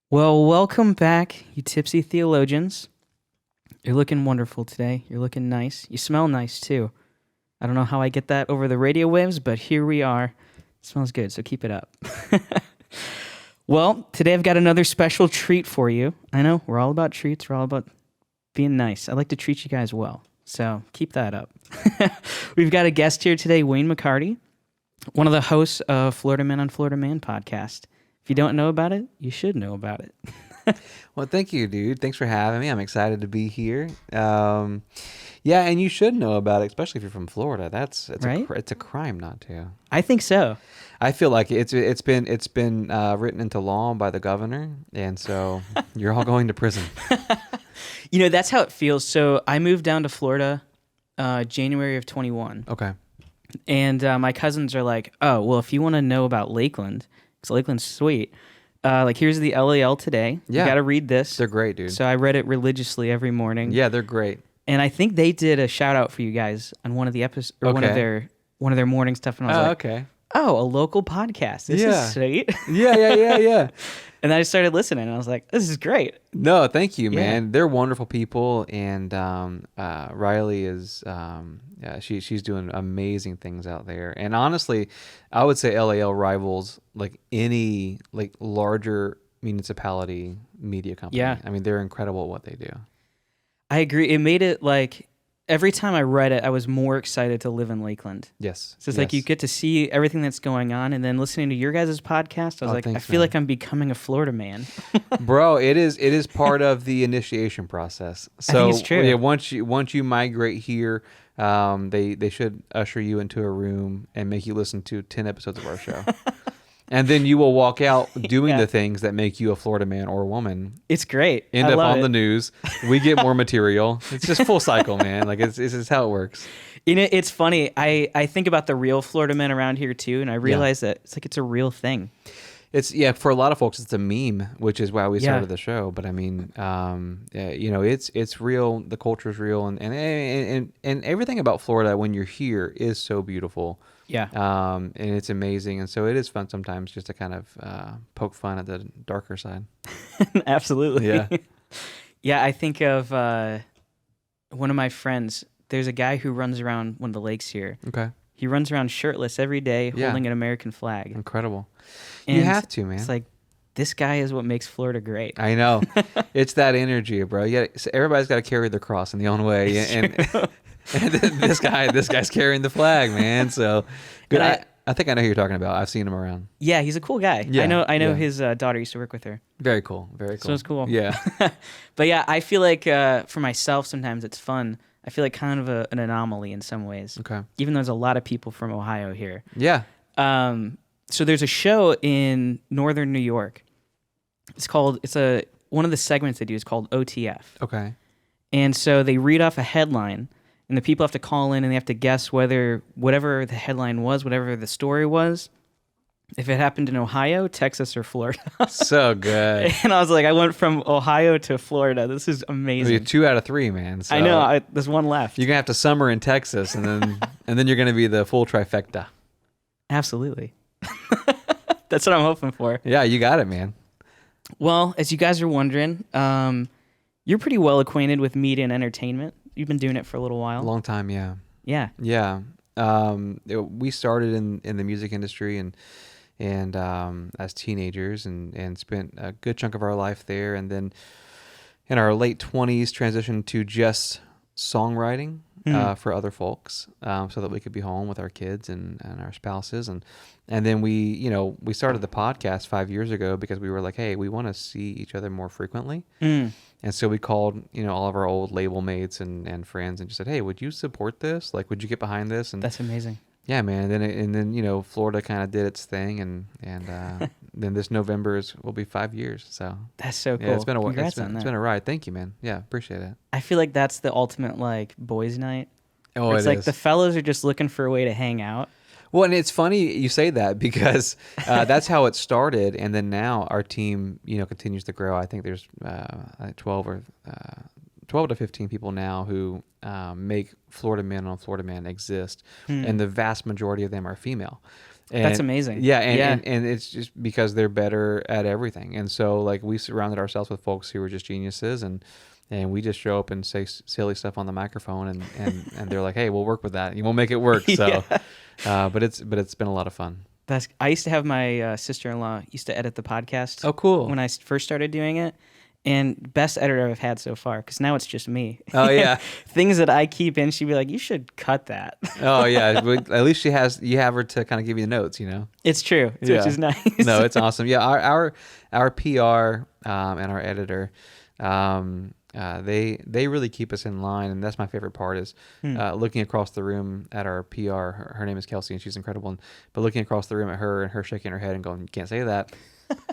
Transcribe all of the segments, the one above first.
Well, welcome back, you tipsy theologians. You're looking wonderful today. You're looking nice. You smell nice, too. I don't know how I get that over the radio waves, but here we are. It smells good, so keep it up. Well, today I've got another special treat for you. I know, we're all about treats. We're all about being nice. I like to treat you guys well, so keep that up. We've got a guest here today, Wayne McCarty, one of the hosts of Florida Man on Florida Man podcast. If you don't know about it, you should know about it. Well, thank you, dude. Thanks for having me. I'm excited to be here. Yeah, and you should know about it, especially if you're from Florida. It's a crime not to. I think so. I feel like it's been written into law by the governor, and so you're all going to prison. You know, that's how it feels. So I moved down to Florida January of 21. Okay. And my cousins are like, oh, well, if you want to know about Lakeland, because Lakeland's sweet, like here's the LEL today. Yeah. You got to read this. They're great, dude. So I read it religiously every morning. Yeah, they're great. And I think they did a shout out for you guys on one of the episodes, or one of their morning stuff. And I was like, okay. Oh, a local podcast. This is sweet. Yeah. And then I started listening, and I was like, this is great. No, thank you, man. Yeah. They're wonderful people, and Riley is she's doing amazing things out there. And honestly, I would say LAL rivals like any like larger municipality media company. Yeah. I mean, they're incredible at what they do. I agree. It made it like every time I read it, I was more excited to live in Lakeland. Yes. So it's like you get to see everything that's going on, and then listening to your guys' podcast, I was thanks, I feel like I'm becoming a Florida man. Bro, it is part of the initiation process. So I think it's true. Yeah, once you migrate here, they should usher you into a room and make you listen to 10 episodes of our show. And then you will walk out doing the things that make you a Florida man or woman. It's great. End up on the news. We get more material. It's just full cycle, man. Like it's just how it works. You know, it's funny. I think about the real Florida men around here too, and I realize that it's a real thing. It's for a lot of folks, it's a meme, which is why we started the show. But I mean, it's real. The culture is real, and everything about Florida when you're here is so beautiful. Yeah. And it's amazing, and so it is fun sometimes just to kind of poke fun at the darker side. Absolutely. Yeah. Yeah, I think of one of my friends. There's a guy who runs around one of the lakes here. Okay. He runs around shirtless every day, holding an American flag. Incredible. And you have to, man. It's like, this guy is what makes Florida great. I know. It's that energy, bro. Everybody's got to carry their cross in their own way, and this guy's carrying the flag, man. So good. I think I know who you're talking about. I've seen him around. Yeah, he's a cool guy. Yeah, I know his daughter used to work with her. Very cool. Very cool. So it's cool. Yeah. But yeah, I feel like for myself, sometimes it's fun. I feel like kind of an anomaly in some ways. Okay. Even though there's a lot of people from Ohio here. Yeah. So there's a show in northern New York. One of the segments they do is called OTF. Okay. And so they read off a headline, and the people have to call in and they have to guess whether whatever the headline was, whatever the story was, if it happened in Ohio, Texas, or Florida. So good. And I was like, I went from Ohio to Florida. This is amazing. You're 2 out of 3, man. So I know. There's one left. You're gonna have to summer in Texas, and then you're gonna be the full trifecta. Absolutely. That's what I'm hoping for. Yeah, you got it, man. Well, as you guys are wondering, you're pretty well acquainted with media and entertainment. You've been doing it for a little while. A long time, yeah. Yeah. Yeah. We started in the music industry and as teenagers and spent a good chunk of our life there, and then in our late 20s transitioned to just songwriting for other folks, so that we could be home with our kids and our spouses, and then we started the podcast 5 years ago because we were like, hey, we want to see each other more frequently. And so we called, all of our old label mates and friends and just said, hey, would you support this? Like, would you get behind this? And that's amazing. Yeah, man. And then Florida kind of did its thing, and then this November will be 5 years. So that's so cool. Yeah, it's been Congrats on that. It's been a ride. Thank you, man. Yeah, appreciate it. I feel like that's the ultimate like boys' night. Oh, it's like the fellas are just looking for a way to hang out. Well, and it's funny you say that because that's how it started, and then now our team, continues to grow. I think there's 12 to 15 people now who make Florida Man on Florida Man exist, and the vast majority of them are female. And, That's amazing. Yeah, and it's just because they're better at everything, and so like we surrounded ourselves with folks who were just geniuses, and we just show up and say silly stuff on the microphone, and they're like, hey, we'll work with that, we'll make it work. So, but it's been a lot of fun. I used to have my sister-in-law used to edit the podcast. Oh, cool. When I first started doing it. And best editor I've had so far, because now it's just me. Oh, yeah. Things that I keep in, she'd be like, you should cut that. Oh, yeah. At least you have her to kind of give you the notes, It's true, which is nice. No, it's awesome. Yeah, our PR and our editor, they really keep us in line, and that's my favorite part is looking across the room at our PR. Her name is Kelsey, and she's incredible. But looking across the room at her and her shaking her head and going, you can't say that.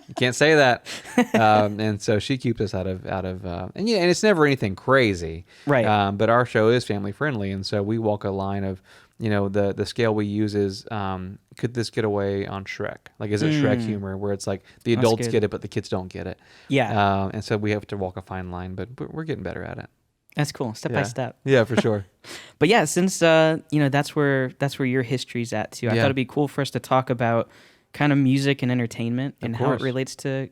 You can't say that. And so she keeps us out of and it's never anything crazy. Right. But our show is family friendly. And so we walk a line of, the scale we use is, could this get away on Shrek? Like, is it Shrek humor where it's like the adults get it, but the kids don't get it? Yeah. And so we have to walk a fine line, but we're getting better at it. That's cool. Step by step. Yeah, for sure. But yeah, since, that's where your history's at too. I thought it'd be cool for us to talk about kind of music and entertainment and how it relates to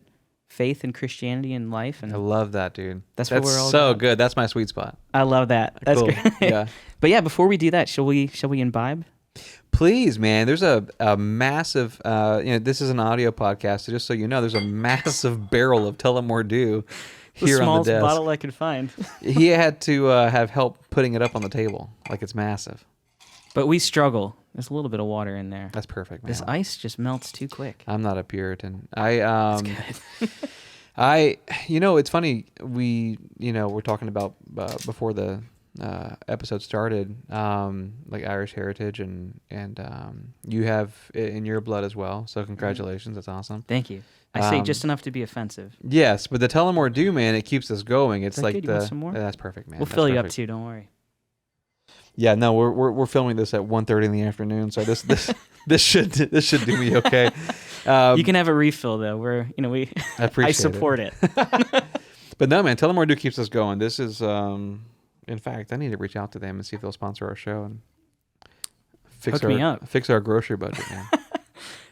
faith and Christianity and life. And I love that, dude. That's what we're all so about. good. That's my sweet spot. I love that. That's cool. great. Yeah. But yeah, before we do that, shall we imbibe? Please, man. There's a massive, this is an audio podcast, so just so you know, there's a massive barrel of Tullamore DEW here the on the smallest desk. bottle I could find. He had to have help putting it up on the table. Like, it's massive. But we struggle. There's a little bit of water in there. That's perfect, man. This ice just melts too quick. I'm not a Puritan. That's good. It's funny. We're talking about before the episode started, like Irish heritage, and you have it in your blood as well. So congratulations. That's awesome. Thank you. I say just enough to be offensive. Yes, but the Tullamore DEW, man, it keeps us going. It's like good? You want some more? That's perfect, man. We'll fill you up too. Don't worry. Yeah, no, we're filming this at 1:30 in the afternoon, so this should do me okay. You can have a refill though. I appreciate I support it. But no, man, Tullamore DEW keeps us going. This is, in fact, I need to reach out to them and see if they'll sponsor our show and fix our grocery budget, man.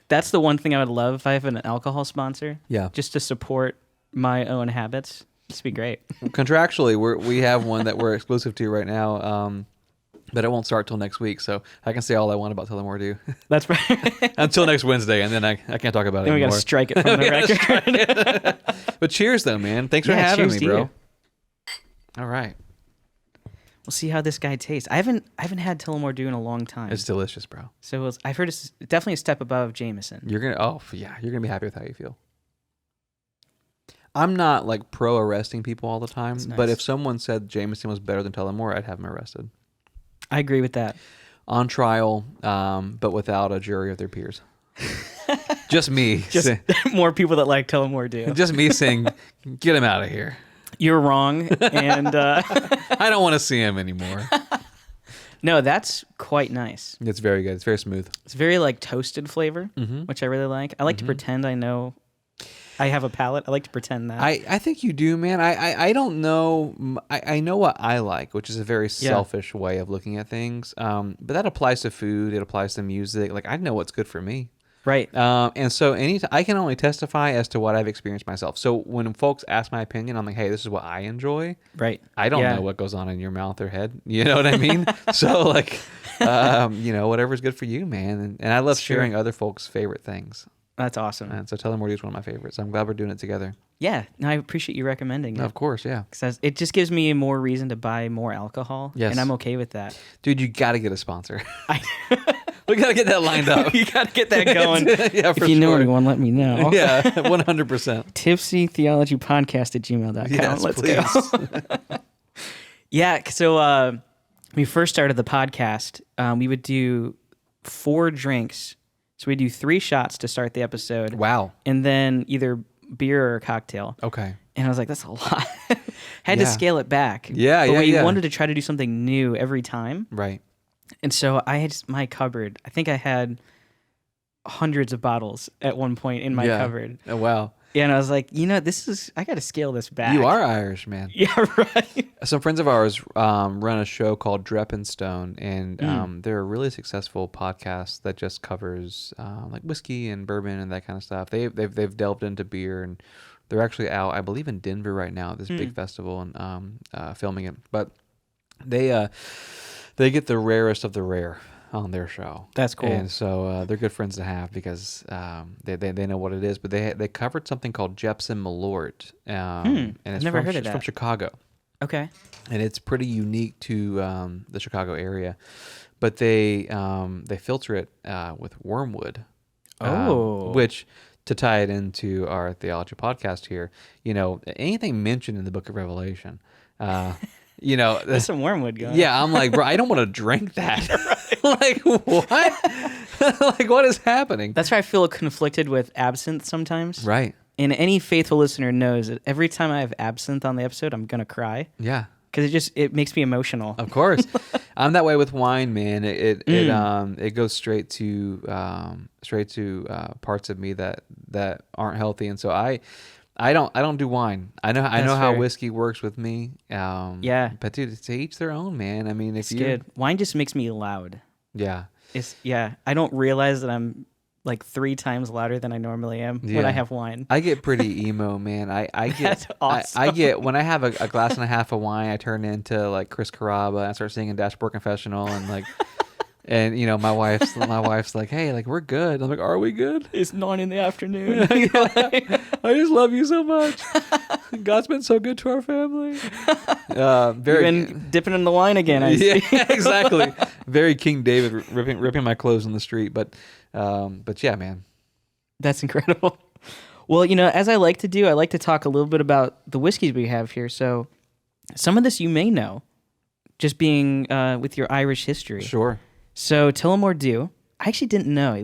That's the one thing I would love if I have an alcohol sponsor. Yeah, just to support my own habits. This would be great. Contractually, we have one that we're exclusive to right now. But it won't start till next week, so I can say all I want about Tullamore DEW. That's right. Until next Wednesday, and then I can't talk about it anymore. We got to strike it from the record. But cheers, though, man. Thanks for having me, bro. You. All right. We'll see how this guy tastes. I haven't had Tullamore DEW in a long time. It's delicious, bro. So I've heard it's definitely a step above Jameson. You're gonna be happy with how you feel. I'm not like pro arresting people all the time, Nice. But if someone said Jameson was better than Tullamore, I'd have him arrested. I agree with that. On trial, but without a jury of their peers. Just me. Just more people that like Tullamore DEW. Just me saying, get him out of here. You're wrong, and I don't want to see him anymore. No, that's quite nice. It's very good. It's very smooth. It's very like toasted flavor, which I really like. I like to pretend I know. I have a palate. I like to pretend that. I think you do, man. I don't know. I know what I like, which is a very selfish way of looking at things. But that applies to food. It applies to music. Like, I know what's good for me. Right. And so I can only testify as to what I've experienced myself. So when folks ask my opinion, I'm like, hey, this is what I enjoy. Right. I don't know what goes on in your mouth or head. You know what I mean? So like, whatever's good for you, man. And I love sharing other folks' favorite things. That's awesome. And so Tullamore DEW is one of my favorites. I'm glad we're doing it together. Yeah, no, I appreciate you recommending it. Of course, yeah. Because it just gives me more reason to buy more alcohol. Yes. And I'm okay with that. Dude, you got to get a sponsor. We got to get that lined up. You got to get that going. Yeah, for if you know anyone, let me know. Yeah, 100%. Tipsy Theology Podcast at gmail.com. Yes, Let's please. go. Yeah, so when we first started the podcast, we would do 4 drinks. So we do 3 shots to start the episode. Wow. And then either beer or a cocktail. Okay. And I was like, that's a lot. Had to scale it back. Yeah, but we yeah. wanted to try to do something new every time. Right. And so I had my cupboard. I think I had hundreds of bottles at one point in my cupboard. Oh, wow. Yeah, and I was like, I got to scale this back. You are Irish, man. Yeah, right. Some friends of ours run a show called Drep and Stone, and they're a really successful podcast that just covers like whiskey and bourbon and that kind of stuff. They've delved into beer, and they're actually out, I believe, in Denver right now at this big festival and filming it. But they get the rarest of the rare on their show. That's cool. And so they're good friends to have because they know what it is. But they covered something called Jepson Malort, and it's never heard of that. from Chicago. Okay. And it's pretty unique to the Chicago area. But they filter it with wormwood. Which, to tie it into our theology podcast here, anything mentioned in the book of Revelation, there's some wormwood going. Yeah, I'm like, bro, I don't want to drink that. Like, what? Like, what is happening? That's why I feel conflicted with absinthe sometimes. Right. And any faithful listener knows that every time I have absinthe on the episode, I'm going to cry. Yeah. Because it makes me emotional. Of course. I'm that way with wine, man. It goes straight to parts of me that aren't healthy. And so I don't do wine. I know how whiskey works with me. Yeah. But dude, to each their own, man. I mean, it's good. Wine just makes me loud. Yeah. I don't realize that I'm like 3 times louder than I normally am when I have wine. I get pretty emo, man. I get That's awesome. I get when I have a glass and a half of wine, I turn into like Chris Carrabba and start singing Dashboard Confessional and like. And my wife's like, hey, like we're good. I'm like, are we good? It's 9 in the afternoon. I just love you so much. God's been so good to our family. You've been dipping in the wine again. I see. Yeah, exactly. Very King David ripping my clothes in the street, but yeah, man. That's incredible. Well, as I like to do, I like to talk a little bit about the whiskeys we have here. So some of this you may know, just being with your Irish history. Sure. So Tullamore DEW, I actually didn't know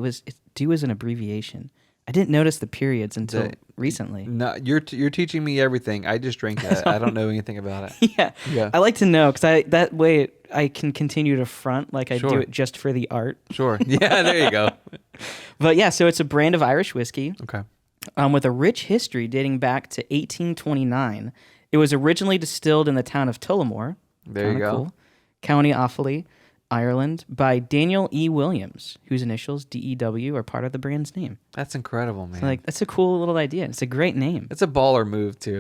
DEW is an abbreviation. I didn't notice the periods until recently. No, you're teaching me everything. I just drink that. I don't know anything about it. Yeah. I like to know because that way I can continue to front like I do it just for the art. Sure. Yeah, there you go. But yeah, so it's a brand of Irish whiskey. Okay. With a rich history dating back to 1829. It was originally distilled in the town of Tullamore. There you go. Cool. County Offaly, Ireland, by Daniel E. Williams, whose initials DEW are part of the brand's name. That's incredible, man. So, that's a cool little idea. It's a great name. It's a baller move too.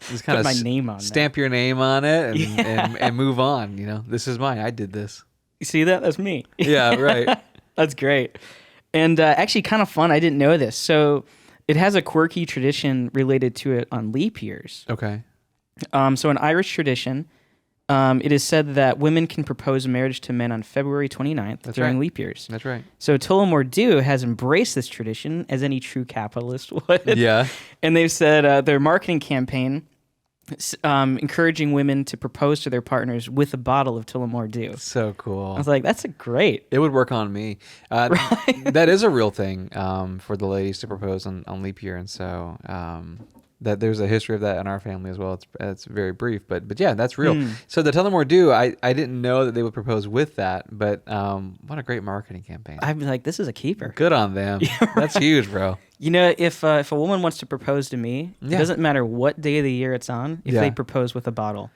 Just kind Put my name on stamp your name on it and move on. This is mine. I did this. You see that? That's me. Yeah, right. That's great. And actually kind of fun. I didn't know this. So it has a quirky tradition related to it on leap years. Okay. So in Irish tradition, it is said that women can propose marriage to men on February 29th during leap years. That's right. So Tullamore DEW has embraced this tradition as any true capitalist would. Yeah. And they've said their marketing campaign encouraging women to propose to their partners with a bottle of Tullamore DEW. So cool. I was like, that's great. It would work on me. Right? That is a real thing for the ladies to propose on leap year. And so that there's a history of that in our family as well. It's very brief, but yeah, that's real. So the Tullamore DEW, I didn't know that they would propose with that, but what a great marketing campaign. I'd be like, this is a keeper. Good on them. Yeah, right. That's huge, bro. If a woman wants to propose to me, it doesn't matter what day of the year it's on, if they propose with a bottle.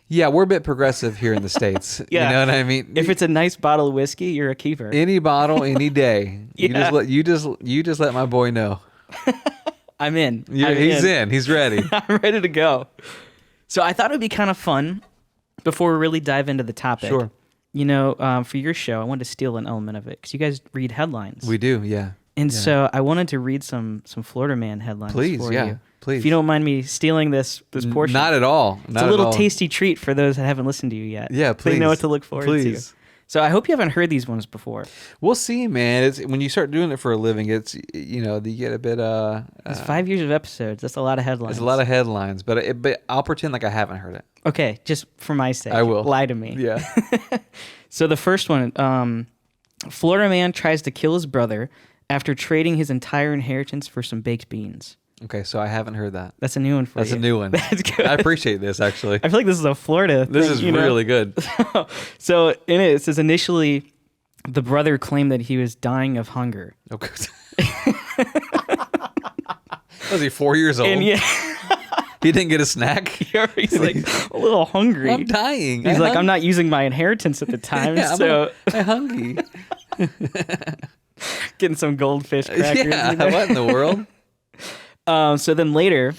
Yeah, we're a bit progressive here in the States. Yeah. You know what I mean? If it's a nice bottle of whiskey, you're a keeper. Any bottle, any day. Yeah. You just let my boy know. I'm in. He's in. He's ready. I'm ready to go. So I thought it would be kind of fun before we really dive into the topic. Sure. For your show, I wanted to steal an element of it because you guys read headlines. We do, yeah. And so I wanted to read some Florida Man headlines for you. Please. If you don't mind me stealing this portion. Not at all. It's a little tasty treat for those that haven't listened to you yet. Yeah, please. They know what to look forward to. So I hope you haven't heard these ones before. We'll see, man. It's when you start doing it for a living, it's you get a bit it's 5 years of episodes. That's a lot of headlines. It's a lot of headlines, but I'll pretend like I haven't heard it. Okay, just for my sake. I will. Lie to me. Yeah. So the first one, Florida man tries to kill his brother after trading his entire inheritance for some baked beans. Okay, so I haven't heard that. That's a new one for That's you. a new one. That's good. I appreciate this, actually. I feel like this is a Florida This thing, is you know? really good. So in it says initially the brother claimed that he was dying of hunger. Okay. Was he 4 years old? And yeah, He didn't get a snack? he's like a little hungry. I'm dying. He's like, I'm not using my inheritance at the time, Yeah, so I'm hungry. getting some goldfish crackers. Yeah, you know? what in the world? So then later,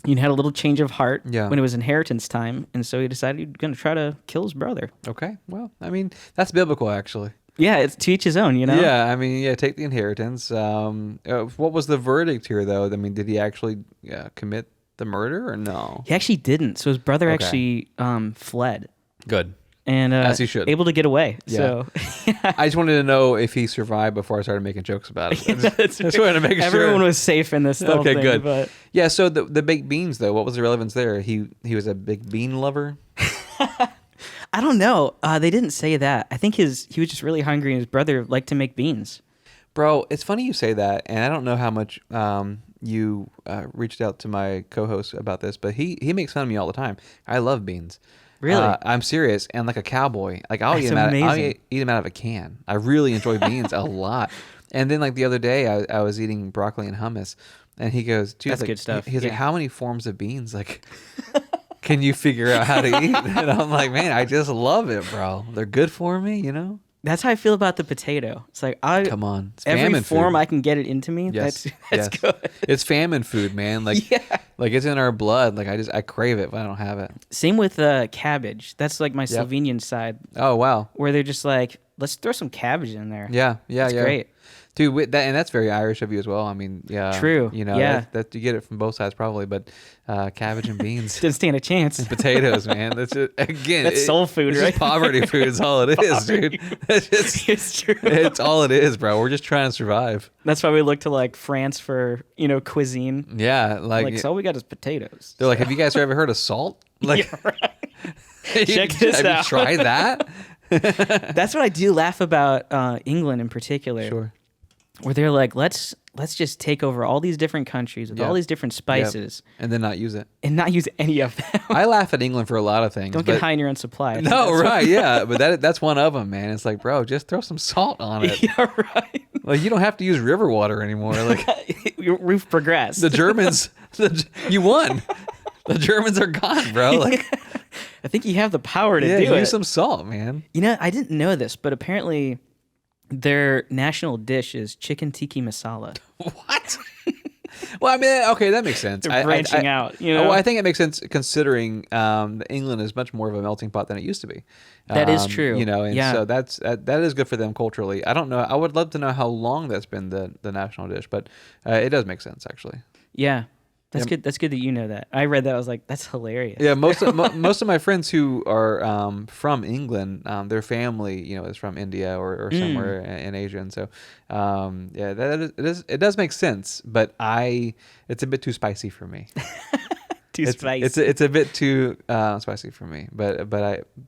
he had a little change of heart Yeah. when it was inheritance time, and so he decided he was going to try to kill his brother. Okay, well, I mean, that's biblical, actually. Yeah, it's to each his own, you know? Yeah, I mean, yeah, take the inheritance. What was the verdict here, though? I mean, did he actually commit the murder or no? He actually didn't. So his brother Okay. actually fled. Good. And As he should. able to get away. Yeah. So I just wanted to know if he survived before I started making jokes about it. I just wanted to make sure. everyone was safe in this whole Okay, thing. good. But Yeah, so the baked beans, though, what was the relevance there? He was a big bean lover? I don't know. They didn't say that. I think he was just really hungry, and his brother liked to make beans. Bro, it's funny you say that, and I don't know how much you reached out to my co-host about this, but he makes fun of me all the time. I love beans. Really? I'm serious, and like a cowboy, like I'll That's eat them out. I'll amazing. eat them out of a can. I really enjoy beans a lot. And then like the other day, I was eating broccoli and hummus, and he goes, "Dude, That's like, good stuff. He's like, Yeah. "How many forms of beans like can you figure out how to eat?" And I'm like, "Man, I just love it, bro. They're good for me, you know." That's how I feel about the potato. It's like Come on, it's every famine form food. I can get it into me. Yes, That's yes. good. It's famine food, man. Like, Yeah. like it's in our blood. Like I crave it, but I don't have it. Same with cabbage. That's like my Slovenian side, Oh wow. where they're just like, let's throw some cabbage in there. Yeah, yeah, It's yeah. great. Dude, and that's very Irish of you as well. I mean, yeah. True, You know, yeah. that you get it from both sides probably, but cabbage and beans, Didn't stand a chance. potatoes, man. That's just, again, That's soul food, it's right? just poverty food is all it is, dude. It's just, It's true. it's all it is, bro. We're just trying to survive. That's why we look to like France for cuisine. Yeah, Like, so all we got is potatoes. they're like, have you guys ever heard of salt? Like, Yeah, right. you- Check this have out. you tried that? That's what I do laugh about England in particular. Sure. Where they're like, let's just take over all these different countries with Yeah. all these different spices And then not use it. and not use any of them. I laugh at England for a lot of things. Don't get but- high on your own supply. I think No, that's what- right, yeah, but that's one of them, man. It's like, bro, just throw some salt on it. Yeah, right. Like, you don't have to use river water anymore. Like, We've progressed. the Germans, you won. The Germans are gone, bro. Like, I think you have the power to yeah, do use it. some salt, man. I didn't know this, but apparently their national dish is chicken tikka masala. What? Well, I mean, okay, that makes sense. They're branching out, Well, I think it makes sense considering that England is much more of a melting pot than it used to be. That is true. And Yeah. so that is good for them culturally. I don't know. I would love to know how long that's been the national dish, but it does make sense actually. Yeah. That's Yeah. good. That's good that you know that. I read that. I was like, that's hilarious. Yeah, most of my friends who are from England, their family, is from India or somewhere in Asia, and so it does make sense. But it's a bit too spicy for me. Too spicy. It's a bit too spicy for me. But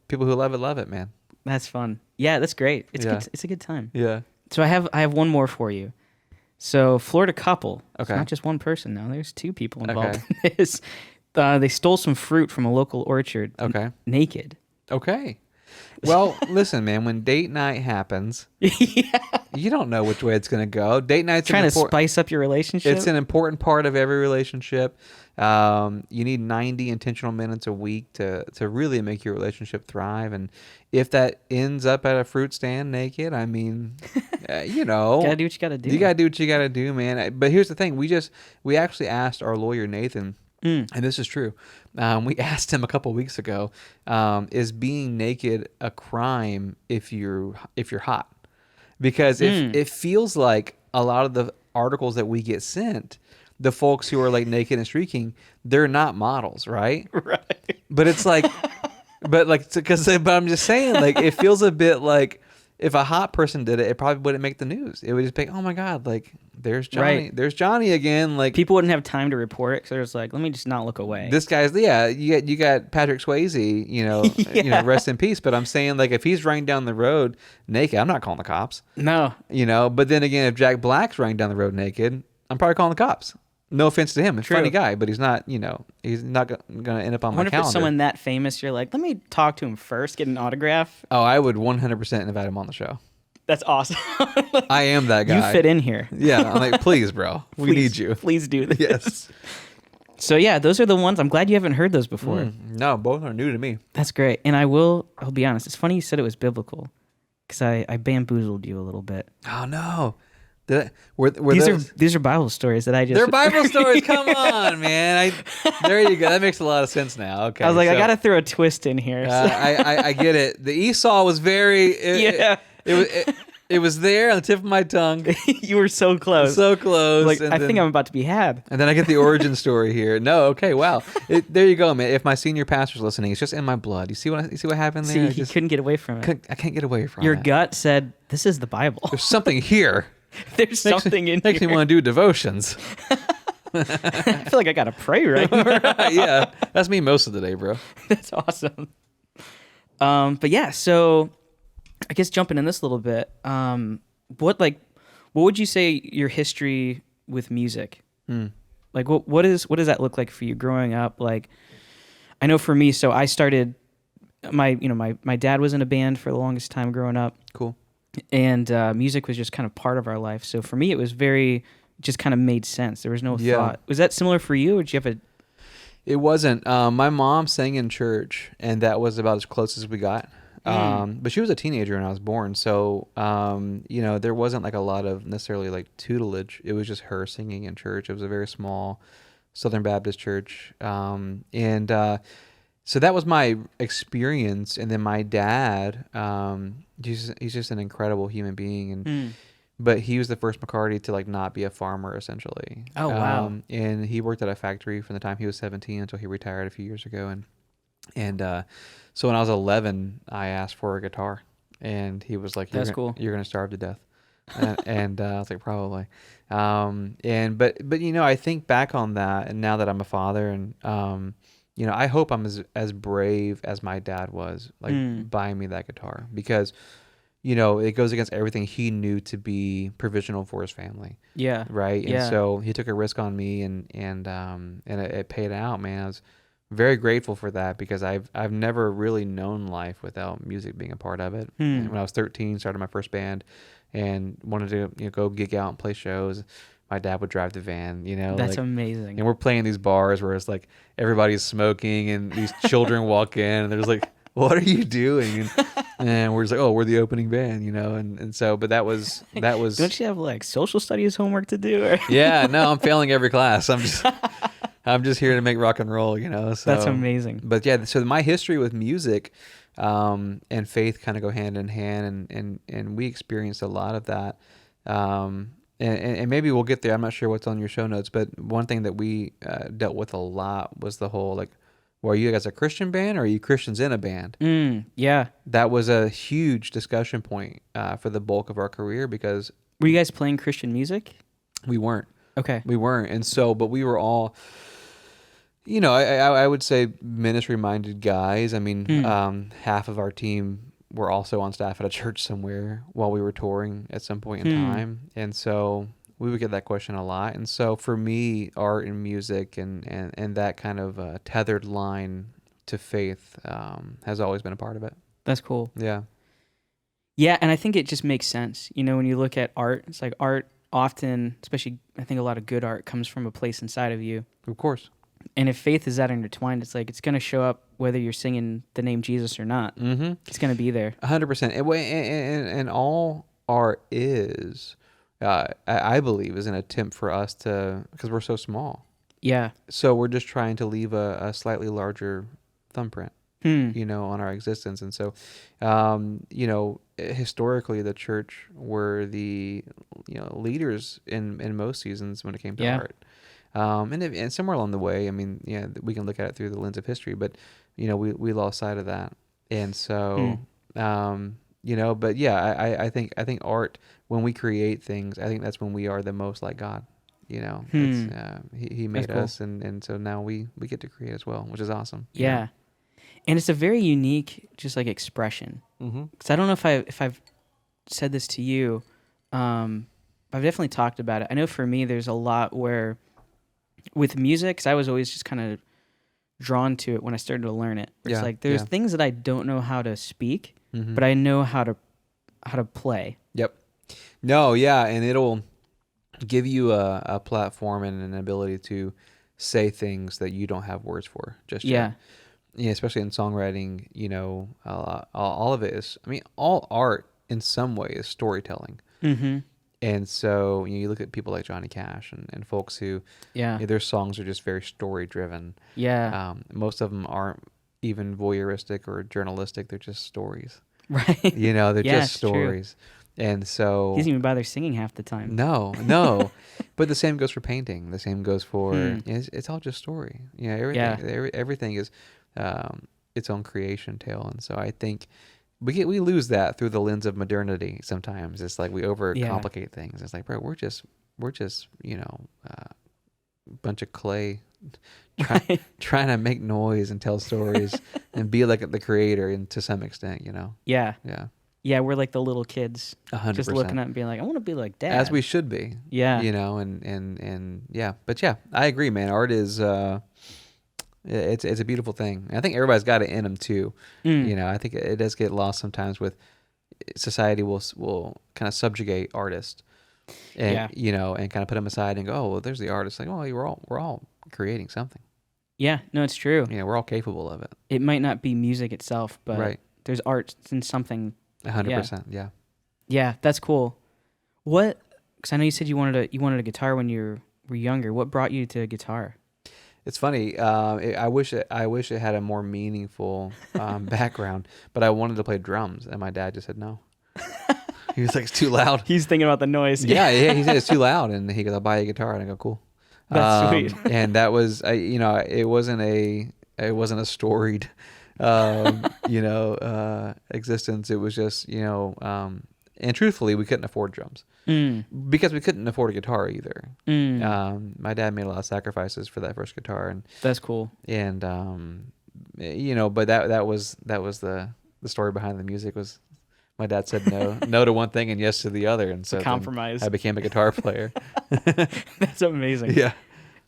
people who love it, man. That's fun. Yeah, that's great. It's Yeah. good. It's a good time. Yeah. So I have one more for you. So Florida couple. It's Okay. not just one person now. There's two people involved in this. They stole some fruit from a local orchard. Okay. Naked. Okay. Well, listen, man. When date night happens, Yeah. you don't know which way it's gonna go. Date night's Trying to important. spice up your relationship. It's an important part of every relationship. You need 90 intentional minutes a week to really make your relationship thrive. And if that ends up at a fruit stand naked, I mean, gotta do what you gotta do. You gotta do what you gotta do, man. But here's the thing: we actually asked our lawyer Nathan, and this is true. We asked him a couple weeks ago: is being naked a crime if you're hot? Because if it feels like a lot of the articles that we get sent, the folks who are like naked and streaking, they're not models, right? Right. But it's like, but I'm just saying, like, it feels a bit like if a hot person did it, it probably wouldn't make the news. It would just be, oh my God, like there's Johnny, Right. there's Johnny again. Like People wouldn't have time to report it, so they're just like, let me just not look away. this guy's, you got Patrick Swayze, Yeah. rest in peace. But I'm saying, like, if he's running down the road naked, I'm not calling the cops, No. But then again, if Jack Black's running down the road naked, I'm probably calling the cops. No offense to him. It's a True. funny guy, but he's not, he's not going to end up on I my wonder if calendar. it's someone that famous, you're like, let me talk to him first, get an autograph. Oh, I would 100% invite him on the show. That's awesome. I am that guy. You fit in here. Yeah, I'm like, please, bro. We need you. Please do this. Yes. So yeah, those are the ones. I'm glad you haven't heard those before. No, both are new to me. That's great. And I'll be honest, it's funny you said it was biblical because I bamboozled you a little bit. Oh, no. Were These are Bible stories that I just... They're Bible stories. Come on, man. There you go. That makes a lot of sense now. Okay. I was like, I got to throw a twist in here. I get it. The Esau was very... It was there on the tip of my tongue. You were so close. So close. Like, I think I'm about to be had. And then I get the origin story here. No, okay, wow. There you go, man. If my senior pastor's listening, it's just in my blood. You see what happened there? See, he couldn't get away from it. I can't get away from Your it. gut said, this is the Bible. There's something here. There's something in Makes here. me want to do devotions. I feel like I got to pray right now. Yeah, that's me most of the day, bro. That's awesome. But yeah, so I guess jumping in this a little bit, what would you say your history with music? Like what does that look like for you growing up? Like, I know for me, so I started my dad was in a band for the longest time growing up. Cool. And music was just kind of part of our life. So for me, it was just kind of made sense. There was no thought. Was that similar for you, or did you have a... It wasn't. My mom sang in church, and that was about as close as we got. But she was a teenager when I was born, so there wasn't like a lot of necessarily like tutelage. It was just her singing in church. It was a very small Southern Baptist church, so that was my experience. And then my dad, he's just an incredible human being, and but he was the first McCarty to like not be a farmer essentially. Oh wow! And he worked at a factory from the time he was 17 until he retired a few years ago, and so when I was 11, I asked for a guitar, and he was like, "That's cool. You're gonna starve to death," and I was like, "Probably." But I think back on that, and now that I'm a father, and I hope I'm as brave as my dad was, like buying me that guitar, because it goes against everything he knew to be provisional for his family. Yeah. Right. Yeah. And so he took a risk on me, and it paid out, man. I was very grateful for that, because I've never really known life without music being a part of it. And when I was 13, started my first band, and wanted to go gig out and play shows. My dad would drive the van, That's amazing. And we're playing these bars where it's like everybody's smoking, and these children walk in, and there's like, what are you doing? And we're just like, oh, we're the opening band, and so, but that was. Don't you have like social studies homework to do? Or? Yeah, no, I'm failing every class. I'm just here to make rock and roll, So that's amazing. But yeah, so my history with music, and faith kind of go hand in hand, and we experienced a lot of that. And maybe we'll get there. I'm not sure what's on your show notes, but one thing that we dealt with a lot was the whole like, well, are you guys a Christian band, or are you Christians in a band? Yeah. That was a huge discussion point for the bulk of our career, because... Were you guys playing Christian music? We weren't. Okay. We weren't. And so, but we were all, I would say ministry-minded guys. I mean, half of our team were also on staff at a church somewhere while we were touring at some point in time. And so we would get that question a lot. And so for me, art and music and that kind of tethered line to faith has always been a part of it. That's cool. Yeah. Yeah, and I think it just makes sense. When you look at art, it's like art often, especially I think a lot of good art, comes from a place inside of you. Of course. And if faith is that intertwined, it's like it's going to show up whether you're singing the name Jesus or not. Mm-hmm. It's going to be there. 100%. And all art is... I believe is an attempt for us to, because we're so small. Yeah. So we're just trying to leave a slightly larger thumbprint, on our existence. And so, historically the church were the, leaders in most seasons when it came to art. And somewhere along the way, I mean, we can look at it through the lens of history, but, we lost sight of that. And so, but yeah, I think art, when we create things, I think that's when we are the most like God. It's, he made us, and so now we get to create as well, which is awesome. Yeah, and it's a very unique, just like expression. Because I don't know if I've said this to you, but I've definitely talked about it. I know for me, there's a lot where with music, 'cause I was always just kind of drawn to it when I started to learn it. It's Yeah, like there's yeah. things that I don't know how to speak, Mhm. but I know how to play. Yep. No, yeah, and it'll give you a platform and an ability to say things that you don't have words for just Yeah. yet. Yeah, especially in songwriting, all of it is, I mean, all art in some way is storytelling. Mm-hmm. And so you look at people like Johnny Cash and folks who, Yeah. their songs are just very story driven. Yeah. Most of them aren't even voyeuristic or journalistic. They're just stories. Right. They're Yeah, just it's true. stories. And so He doesn't even bother singing half the time. no. But the same goes for painting. The same goes for, Hmm. it's all just story. Everything, Yeah. everything is its own creation tale. And so I think we lose that through the lens of modernity sometimes. It's like we overcomplicate things. It's like, bro, we're just a bunch of clay Right. trying to make noise and tell stories and be like the creator, and to some extent, Yeah. Yeah. Yeah, we're like the little kids 100%. just looking at and being like, I want to be like dad. As we should be. Yeah. And yeah. But yeah, I agree, man. Art is it's a beautiful thing. And I think everybody's got it in them too. Mm. I think it does get lost sometimes with society will kind of subjugate artists and and kind of put them aside and go, oh, well, there's the artist. Like, oh, we're all creating something. Yeah, no, it's true. We're all capable of it. It might not be music itself, but Right. there's art in something. 100%. Yeah. Yeah, that's cool. What? Because I know you said you wanted a guitar when you were younger. What brought you to guitar? It's funny. I wish it had a more meaningful background, but I wanted to play drums, and my dad just said no. He was like, it's too loud. He's thinking about the noise. Yeah. He said it's too loud, and he goes, I'll buy you a guitar, and I go, cool. That's sweet. And that was, it wasn't a storied, existence. It was just, and truthfully, we couldn't afford drums because we couldn't afford a guitar either. My dad made a lot of sacrifices for that first guitar, and That's cool. but that was the story behind the music was my dad said no to one thing and yes to the other, and so then Compromise. I became a guitar player. That's amazing. Yeah.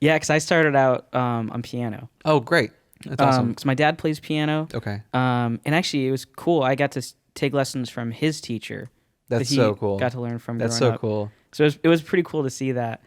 Yeah, because I started out on piano. Oh, great. That's awesome. Because my dad plays piano. Okay. And actually, it was cool. I got to take lessons from his teacher. That's that he so cool. Got to learn from. That's growing so up. cool. So it was pretty cool to see that.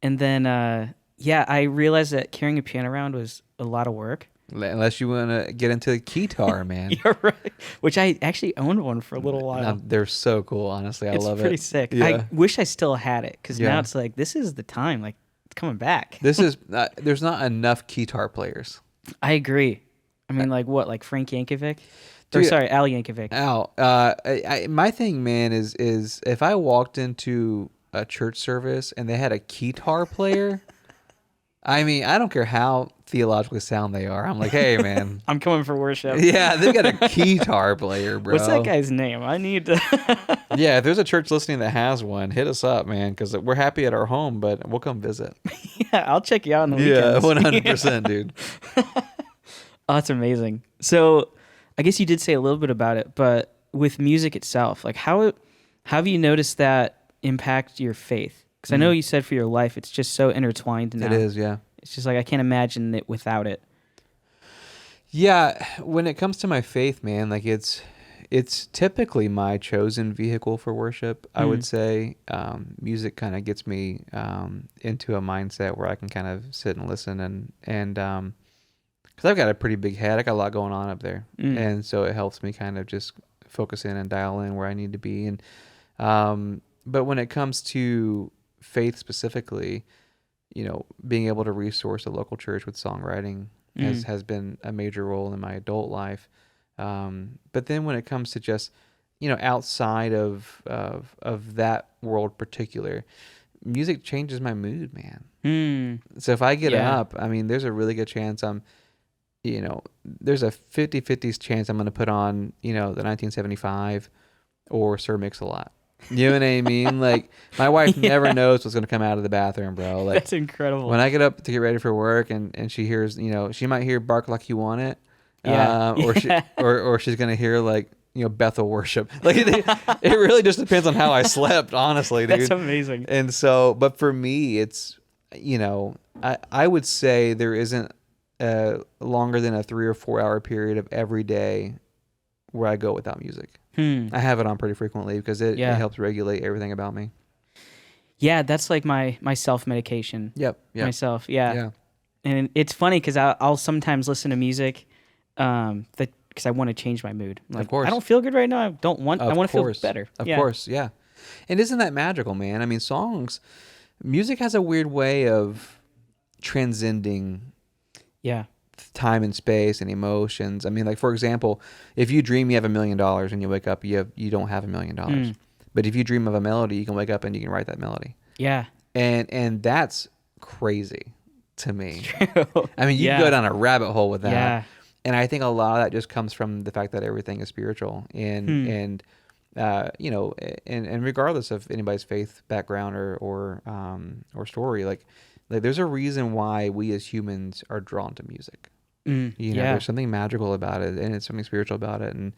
And then, I realized that carrying a piano around was a lot of work. Unless you want to get into the guitar, man. You're right. Which I actually owned one for a little while. No, they're so cool. Honestly, I love it. It's pretty sick. Yeah. I wish I still had it because Yeah. now it's like this is the time. Like it's coming back. This is there's not enough guitar players. I agree. I mean, like what? Like Frank Yankovic? Dude, Al Yankovic. My thing, man, is if I walked into a church service and they had a guitar player, I mean, I don't care how theologically sound they are. I'm like, hey, man. I'm coming for worship. Yeah, they've got a guitar player, bro. What's that guy's name? I need to. Yeah, if there's a church listening that has one, hit us up, man, because we're happy at our home, but we'll come visit. Yeah, I'll check you out on the Yeah, weekends. 100%, dude. Oh, that's amazing. So, I guess you did say a little bit about it, but with music itself, like how have you noticed that impact your faith? Because I know you said for your life, it's just so intertwined now. It is, yeah. It's just like I can't imagine it without it. Yeah, when it comes to my faith, man, like it's typically my chosen vehicle for worship. I would say music kind of gets me into a mindset where I can kind of sit and listen and because I've got a pretty big head, I got a lot going on up there, and so it helps me kind of just focus in and dial in where I need to be. And but when it comes to faith specifically, being able to resource a local church with songwriting has been a major role in my adult life. But then when it comes to just, outside of that world particular, music changes my mood, man. So if I get up, I mean, there's a really good chance there's a 50-50 chance I'm going to put on, the 1975 or Sir Mix-a-lot. You know what I mean? Like, my wife never knows what's going to come out of the bathroom, bro. Like, That's incredible. when I get up to get ready for work and she hears, she might hear Bark Like You Want It. Or she's going to hear, like, Bethel Worship. Like, it really just depends on how I slept, honestly, dude. That's amazing. And so, but for me, it's, I would say there isn't longer than a 3 or 4 hour period of every day where I go without music. I have it on pretty frequently because it helps regulate everything about me. Yeah, that's like my self-medication. Yep. Myself, yeah. And it's funny because I'll sometimes listen to music because I want to change my mood. Like, of course. I don't feel good right now. I want to feel better. Of course, yeah. And isn't that magical, man? I mean, music has a weird way of transcending time and space and emotions. I mean, like, for example, if you dream you have $1 million and you wake up, you don't have $1 million. But if you dream of a melody, you can wake up and you can write that melody. Yeah. And that's crazy to me. True. I mean, you can go down a rabbit hole with that. Yeah. And I think a lot of that just comes from the fact that everything is spiritual and regardless of anybody's faith background or story, like there's a reason why we as humans are drawn to music. There's something magical about it, and it's something spiritual about it, and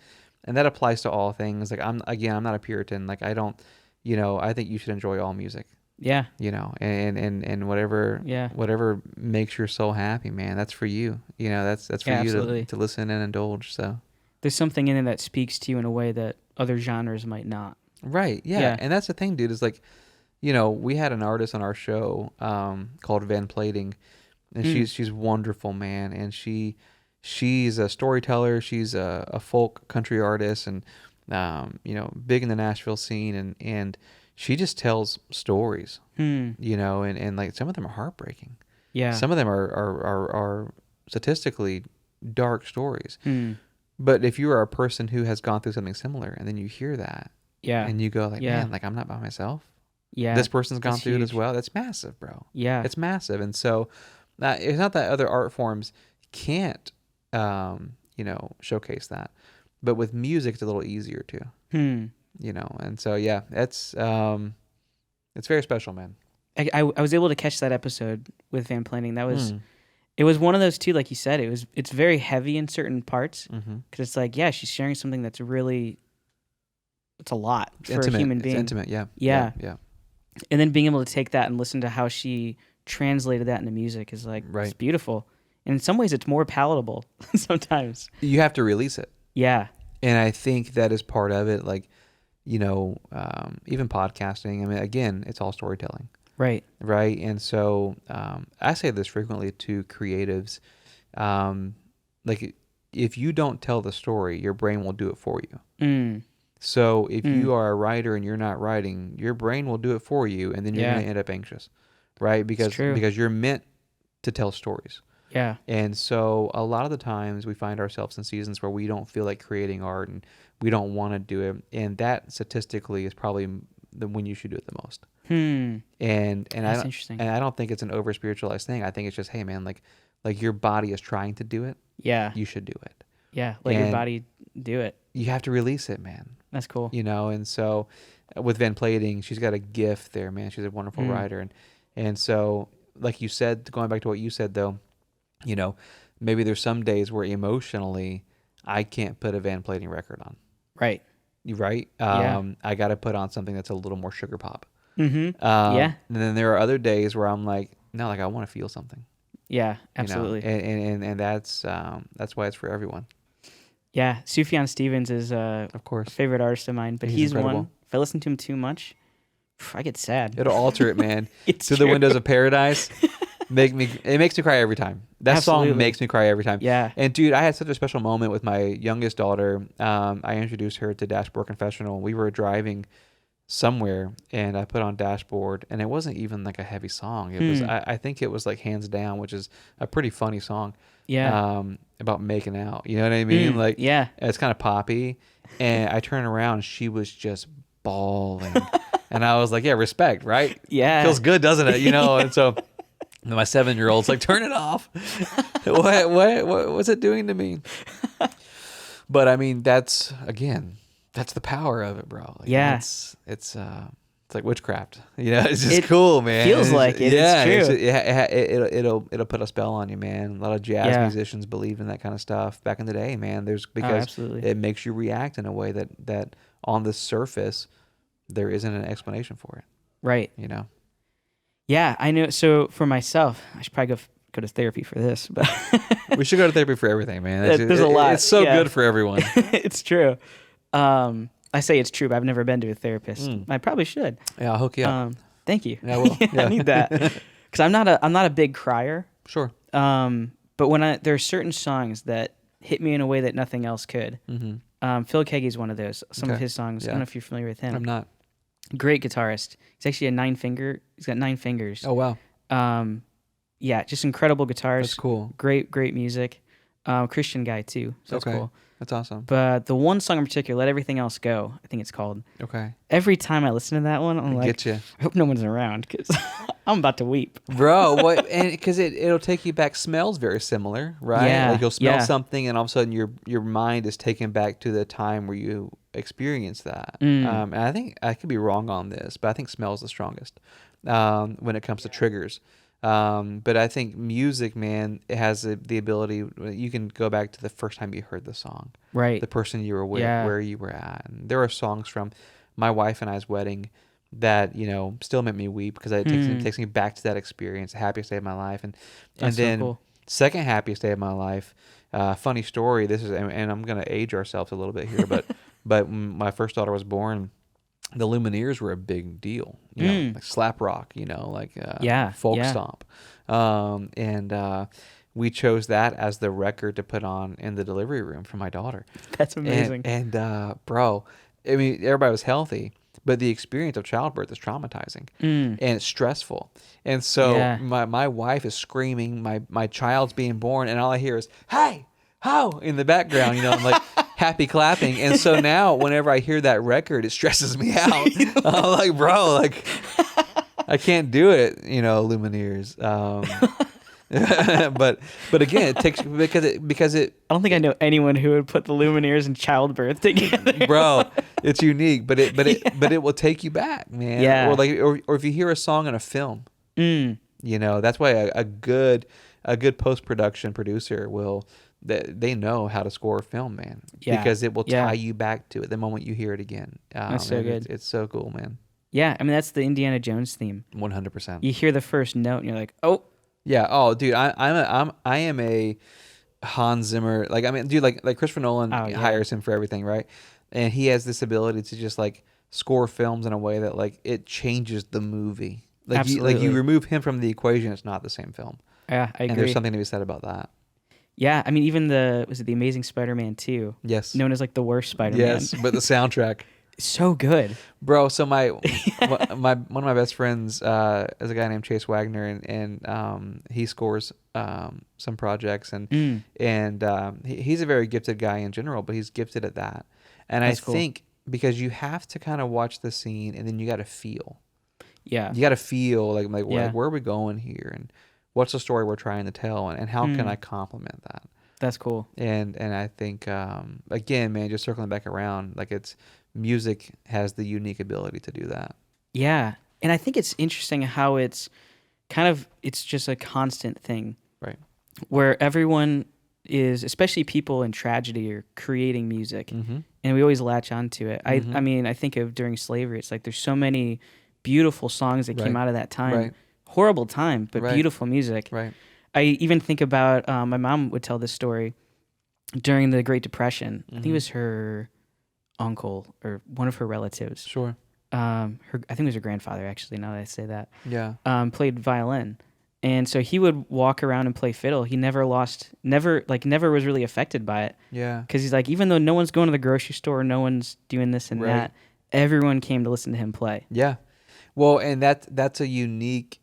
that applies to all things. Like I'm not a Puritan. Like I think you should enjoy all music. Yeah. And whatever makes your soul happy, man, that's for you. That's for you to listen and indulge. So there's something in it that speaks to you in a way that other genres might not. Right. Yeah. And that's the thing, dude, is like, we had an artist on our show called Van Plating, and she's wonderful, man. And she's a storyteller. She's a folk country artist, and big in the Nashville scene, and she just tells stories, and like some of them are heartbreaking. Yeah. Some of them are statistically dark stories. But if you are a person who has gone through something similar and then you hear that, and you go like, man, like I'm not by myself. Yeah. This person's gone through it as well. That's massive, bro. Yeah. It's massive. And so it's not that other art forms can't, showcase that, but with music, it's a little easier too. And so, it's very special, man. I was able to catch that episode with Van Planting. That was, it was one of those too, like you said, it's very heavy in certain parts because it's like, she's sharing something that's really, it's a lot for a human being. It's intimate. Yeah. And then being able to take that and listen to how she translated that into music is like, it's beautiful. And in some ways it's more palatable sometimes. You have to release it. Yeah. And I think that is part of it. Like, even podcasting, I mean, again, it's all storytelling. Right. And so I say this frequently to creatives. Like, if you don't tell the story, your brain will do it for you. So if you are a writer and you're not writing, your brain will do it for you, and then you're going to end up anxious, right? Because you're meant to tell stories. Yeah. And so a lot of the times we find ourselves in seasons where we don't feel like creating art and we don't want to do it. And that statistically is probably when you should do it the most. And that's interesting. And I don't think it's an over spiritualized thing. I think it's just, hey man, like your body is trying to do it. Yeah. You should do it. Yeah. Let your body do it. You have to release it, man. That's cool. And so with Van Plating, she's got a gift there, man. She's a wonderful writer. And so, like you said, going back to what you said though, maybe there's some days where emotionally I can't put a Van Plating record on. Right. Right? I got to put on something that's a little more sugar pop. And then there are other days where I'm like, no, like I want to feel something. Yeah, absolutely. And that's why it's for everyone. Yeah, Sufjan Stevens is of course a favorite artist of mine, but he's one. If I listen to him too much, I get sad. It'll alter it, man. Through the Windows of Paradise. It makes me cry every time. That song makes me cry every time. Yeah. And dude, I had such a special moment with my youngest daughter. I introduced her to Dashboard Confessional. We were driving somewhere and I put on Dashboard, and it wasn't even like a heavy song. It was I think it was like Hands Down, which is a pretty funny song. Yeah. About making out. You know what I mean? Like, yeah. It's kind of poppy. And I turned around and she was just bawling. And I was like, yeah, respect, right? Yeah. Feels good, doesn't it? And so my 7-year-old's like, turn it off. What's it doing to me? But I mean, that's the power of it, bro. Like, yeah. It's like witchcraft. It's just cool, man. Feels like it. Yeah, it's true. It'll put a spell on you, man. A lot of jazz musicians believed in that kind of stuff back in the day, man. Because it makes you react in a way that on the surface there isn't an explanation for it. Right. Yeah, I know. So for myself, I should probably go to therapy for this, but We should go to therapy for everything, man. there's a lot. It's so Yeah. good for everyone. It's true. I say it's true, but I've never been to a therapist. I probably should. Yeah, I'll hook you up. Thank you. Yeah, I will. I need that because I'm not a big crier. Sure. But there are certain songs that hit me in a way that nothing else could. Phil Keaggy's one of those. Some of Okay. his songs. I Yeah. don't know if you're familiar with him. I'm not. Great guitarist. He's actually He's got 9 fingers. Oh, wow. Yeah, just incredible guitars. That's cool. Great music. Christian guy too. So that's Okay. cool. That's awesome. But the one song in particular, "Let Everything Else Go," I think it's called. Okay. Every time I listen to that one, I'm like, Get you. I hope no one's around because I'm about to weep. Bro, what? And because it'll take you back. Smells very similar, right? Yeah, Like you'll smell yeah. something, and all of a sudden your mind is taken back to the time where you experienced that. Mm. And I think I could be wrong on this, but I think smell is the strongest when it comes to triggers. But I think music, man, it has the ability. You can go back to the first time you heard the song, Right. the person you were with, Yeah. where you were at. And there are songs from my wife and I's wedding that still make me weep because it takes me back to that experience, the happiest day of my life, and That's so then cool. second happiest day of my life. Funny story. This is, and I'm gonna age ourselves a little bit here, but when my first daughter was born, the Lumineers were a big deal, like slap rock, folk yeah. stomp, and we chose that as the record to put on in the delivery room for my daughter. That's amazing. And bro, I mean, everybody was healthy, but the experience of childbirth is traumatizing and it's stressful. And so Yeah. my wife is screaming, my child's being born, and all I hear is, "Hey, how?" in the background, I'm like happy clapping. And so now whenever I hear that record, it stresses me out. I'm like, bro, like I can't do it, Lumineers. But again, it takes because it I don't think I know anyone who would put the Lumineers and childbirth together. bro, it's unique, but it will take you back, man. Yeah. Or if you hear a song in a film, Mm. that's why a good post-production producer they know how to score a film, man. Yeah. Because it will Yeah. tie you back to it the moment you hear it again. That's so and good. It's so cool, man. Yeah, I mean that's the Indiana Jones theme. 100%. You hear the first note and you're like, oh, Yeah. Oh, dude, I am a Hans Zimmer. Like, I mean, dude, like Christopher Nolan Oh, yeah. hires him for everything, right? And he has this ability to just like score films in a way that like it changes the movie. Like Absolutely. you remove him from the equation, it's not the same film. yeah, I And agree. there's something to be said about that. Yeah, I mean even was it the Amazing Spider-Man 2, Yes. known as like the worst Spider-Man. Yes, but the soundtrack, So good. bro. So one of my best friends is a guy named Chase Wagner, and he scores some projects, and he's a very gifted guy in general, but he's gifted at that. And That's I cool. think because you have to kind of watch the scene, and then you got to feel. Yeah. You got to feel like Yeah. where are we going here, and what's the story we're trying to tell, and how can I complement that? That's cool. And I think again, man, just circling back around, like music has the unique ability to do that. Yeah. And I think it's interesting how it's just a constant thing Right. where everyone is, especially people in tragedy, are creating music, Mm-hmm. and we always latch onto it. I mean, I think of during slavery, it's like there's so many beautiful songs that came Right. out of that time. Right. Horrible time, but Right. beautiful music. Right. I even think about my mom would tell this story during the Great Depression. I think it was her uncle or one of her relatives. Sure. I think it was her grandfather, actually, now that I say that. Yeah. Played violin. And so he would walk around and play fiddle. He never was really affected by it. Yeah. Because he's like, even though no one's going to the grocery store, no one's doing this and Right. that, everyone came to listen to him play. Yeah. Well, and that's a unique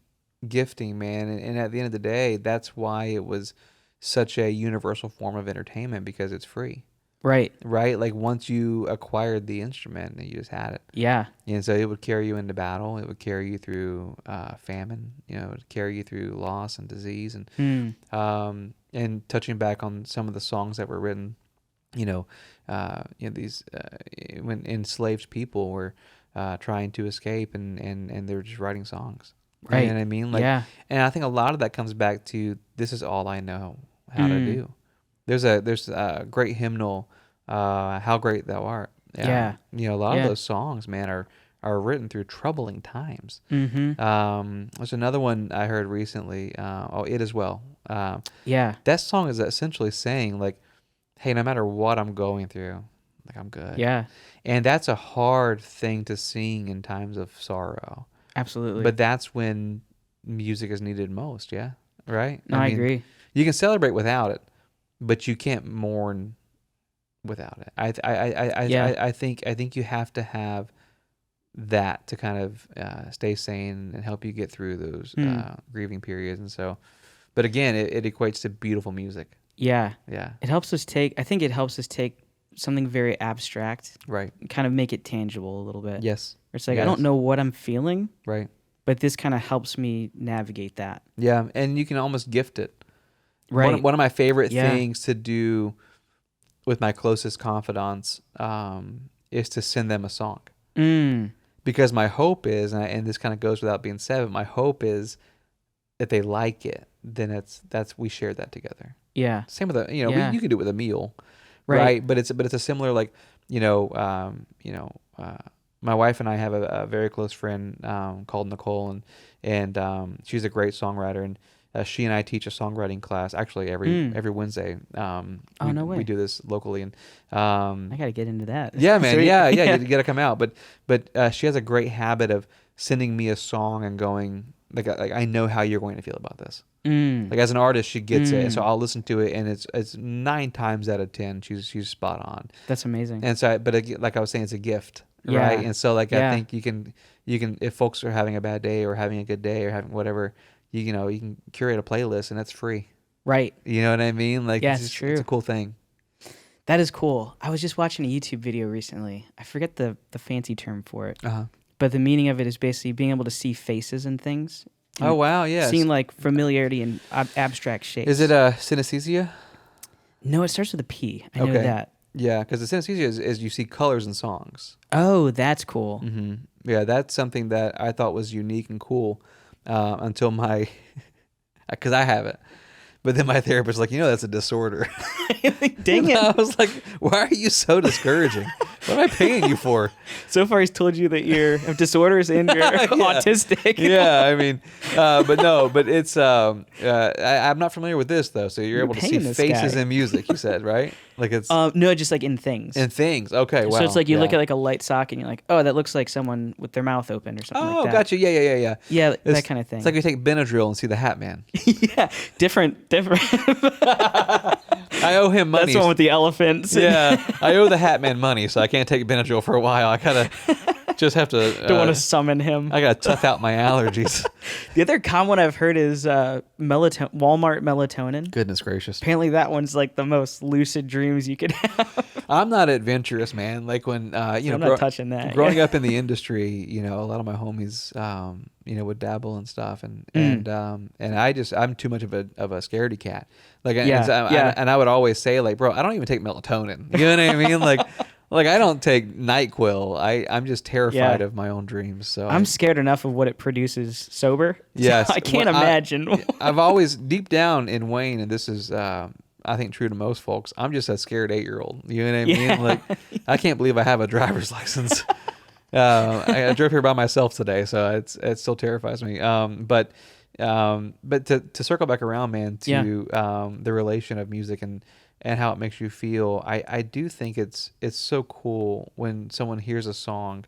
gifting, man. And at the end of the day, that's why it was such a universal form of entertainment, because it's free. Right. Right? Like once you acquired the instrument, you just had it. Yeah. And so it would carry you into battle. It would carry you through famine. It would carry you through loss and disease. And touching back on some of the songs that were written, these when enslaved people were trying to escape, and they were just writing songs. Right. You know what I mean? Like, Yeah. And I think a lot of that comes back to, this is all I know how to do. There's a great hymnal, How Great Thou Art. Yeah. A lot Yeah. of those songs, man, are are written through troubling times. Mm-hmm. There's another one I heard recently. It as well. Yeah. That song is essentially saying like, hey, no matter what I'm going through, like I'm good. Yeah. And that's a hard thing to sing in times of sorrow. Absolutely. But that's when music is needed most. Yeah. Right. No, I agree. You can celebrate without it, but you can't mourn without it. I think you have to have that to kind of stay sane and help you get through those grieving periods. And so, but again, it equates to beautiful music. Yeah. Yeah. It helps us take something very abstract, Right. and kind of make it tangible a little bit. Yes. It's like, Yes. I don't know what I'm feeling, Right. but this kind of helps me navigate that. Yeah. And you can almost gift it. Right. One of my favorite Yeah. things to do with my closest confidants is to send them a song. Because my hope is, and this kind of goes without being said, but my hope is that they like it. Then we shared that together. Yeah. Same with Yeah. you can do it with a meal, Right. right? But it's a similar like my wife and I have a very close friend called Nicole, and she's a great songwriter, and she and I teach a songwriting class actually every Wednesday. No way. We do this locally, and I got to get into that. yeah, man, Sweet. yeah, you got to come out. But she has a great habit of sending me a song and going like I know how you're going to feel about this. Like as an artist, she gets it, and so I'll listen to it, and it's 9 times out of 10 she's spot on. That's amazing. And so, like I was saying, it's a gift, Yeah. right? And so, like Yeah. I think you can if folks are having a bad day or having a good day or having whatever, you can curate a playlist and that's free. Right. You know what I mean? Like Yeah, it's it's just, true. It's a cool thing. That is cool. I was just watching a YouTube video recently. I forget the fancy term for it, but the meaning of it is basically being able to see faces and things. And Oh wow, yeah. seeing like familiarity in abstract shapes. Is it synesthesia? No, it starts with a P. I know Okay. that. Yeah, because the synesthesia is you see colors in songs. Oh, that's cool. Mm-hmm. Yeah, that's something that I thought was unique and cool until because I have it. But then my therapist was like, that's a disorder. Dang it. I was like, why are you so discouraging? What am I paying you for? So far, he's told you that you have disorders and you're autistic. Yeah, I mean, but it's, I'm not familiar with this though. So you're able to see paying this faces guy. in music, you said, right? Like it's No, just like in things. in things. Okay, wow. So it's like you yeah. look at like a light socket and you're like, oh, that looks like someone with their mouth open or something Oh, like that. gotcha. Yeah. Yeah, It's- that kind of thing. It's like you take Benadryl and see the Hat Man. yeah, different. I owe him money. That's the one with the elephants. Yeah, I owe the Hat Man money, so I can't take Benadryl for a while. I gotta just have to. Don't want to summon him. I gotta tough out my allergies. The other common one I've heard is Walmart melatonin. Goodness gracious. Apparently that one's like the most lucid dreams you could have. I'm not adventurous, man. Like when I'm not touching that. Growing up in the industry, a lot of my homies, would dabble and stuff, and I'm too much of a scaredy cat. Like, and I would always say, like, bro, I don't even take melatonin. You know what I mean? Like I don't take NyQuil. I'm just terrified of my own dreams. So I'm scared enough of what it produces sober. Yes, So I can't imagine. I've always deep down in Wayne, and this is I think true to most folks. I'm just a scared 8-year-old. You know what I mean? Yeah. Like I can't believe I have a driver's license. I drove here by myself today, so it still terrifies me. But to circle back around, man, to the relation of music and how it makes you feel, I do think it's so cool when someone hears a song,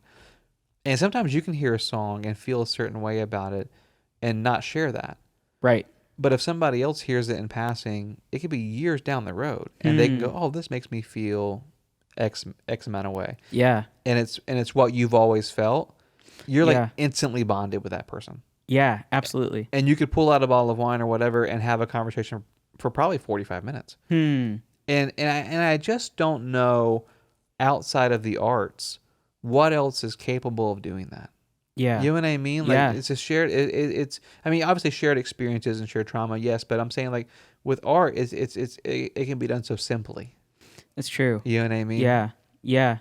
and sometimes you can hear a song and feel a certain way about it and not share that. Right. But if somebody else hears it in passing, it could be years down the road, and they can go, "Oh, this makes me feel X amount of way." Yeah. And it's what you've always felt. You're like Yeah. instantly bonded with that person. Yeah, absolutely. And you could pull out a bottle of wine or whatever and have a conversation for probably 45 minutes. And I just don't know outside of the arts what else is capable of doing that. Yeah. You know what I mean? Like Yeah. it's a shared it's I mean obviously shared experiences and shared trauma, yes, but I'm saying like with art it can be done so simply. It's true. You know what I mean? Yeah. Yeah.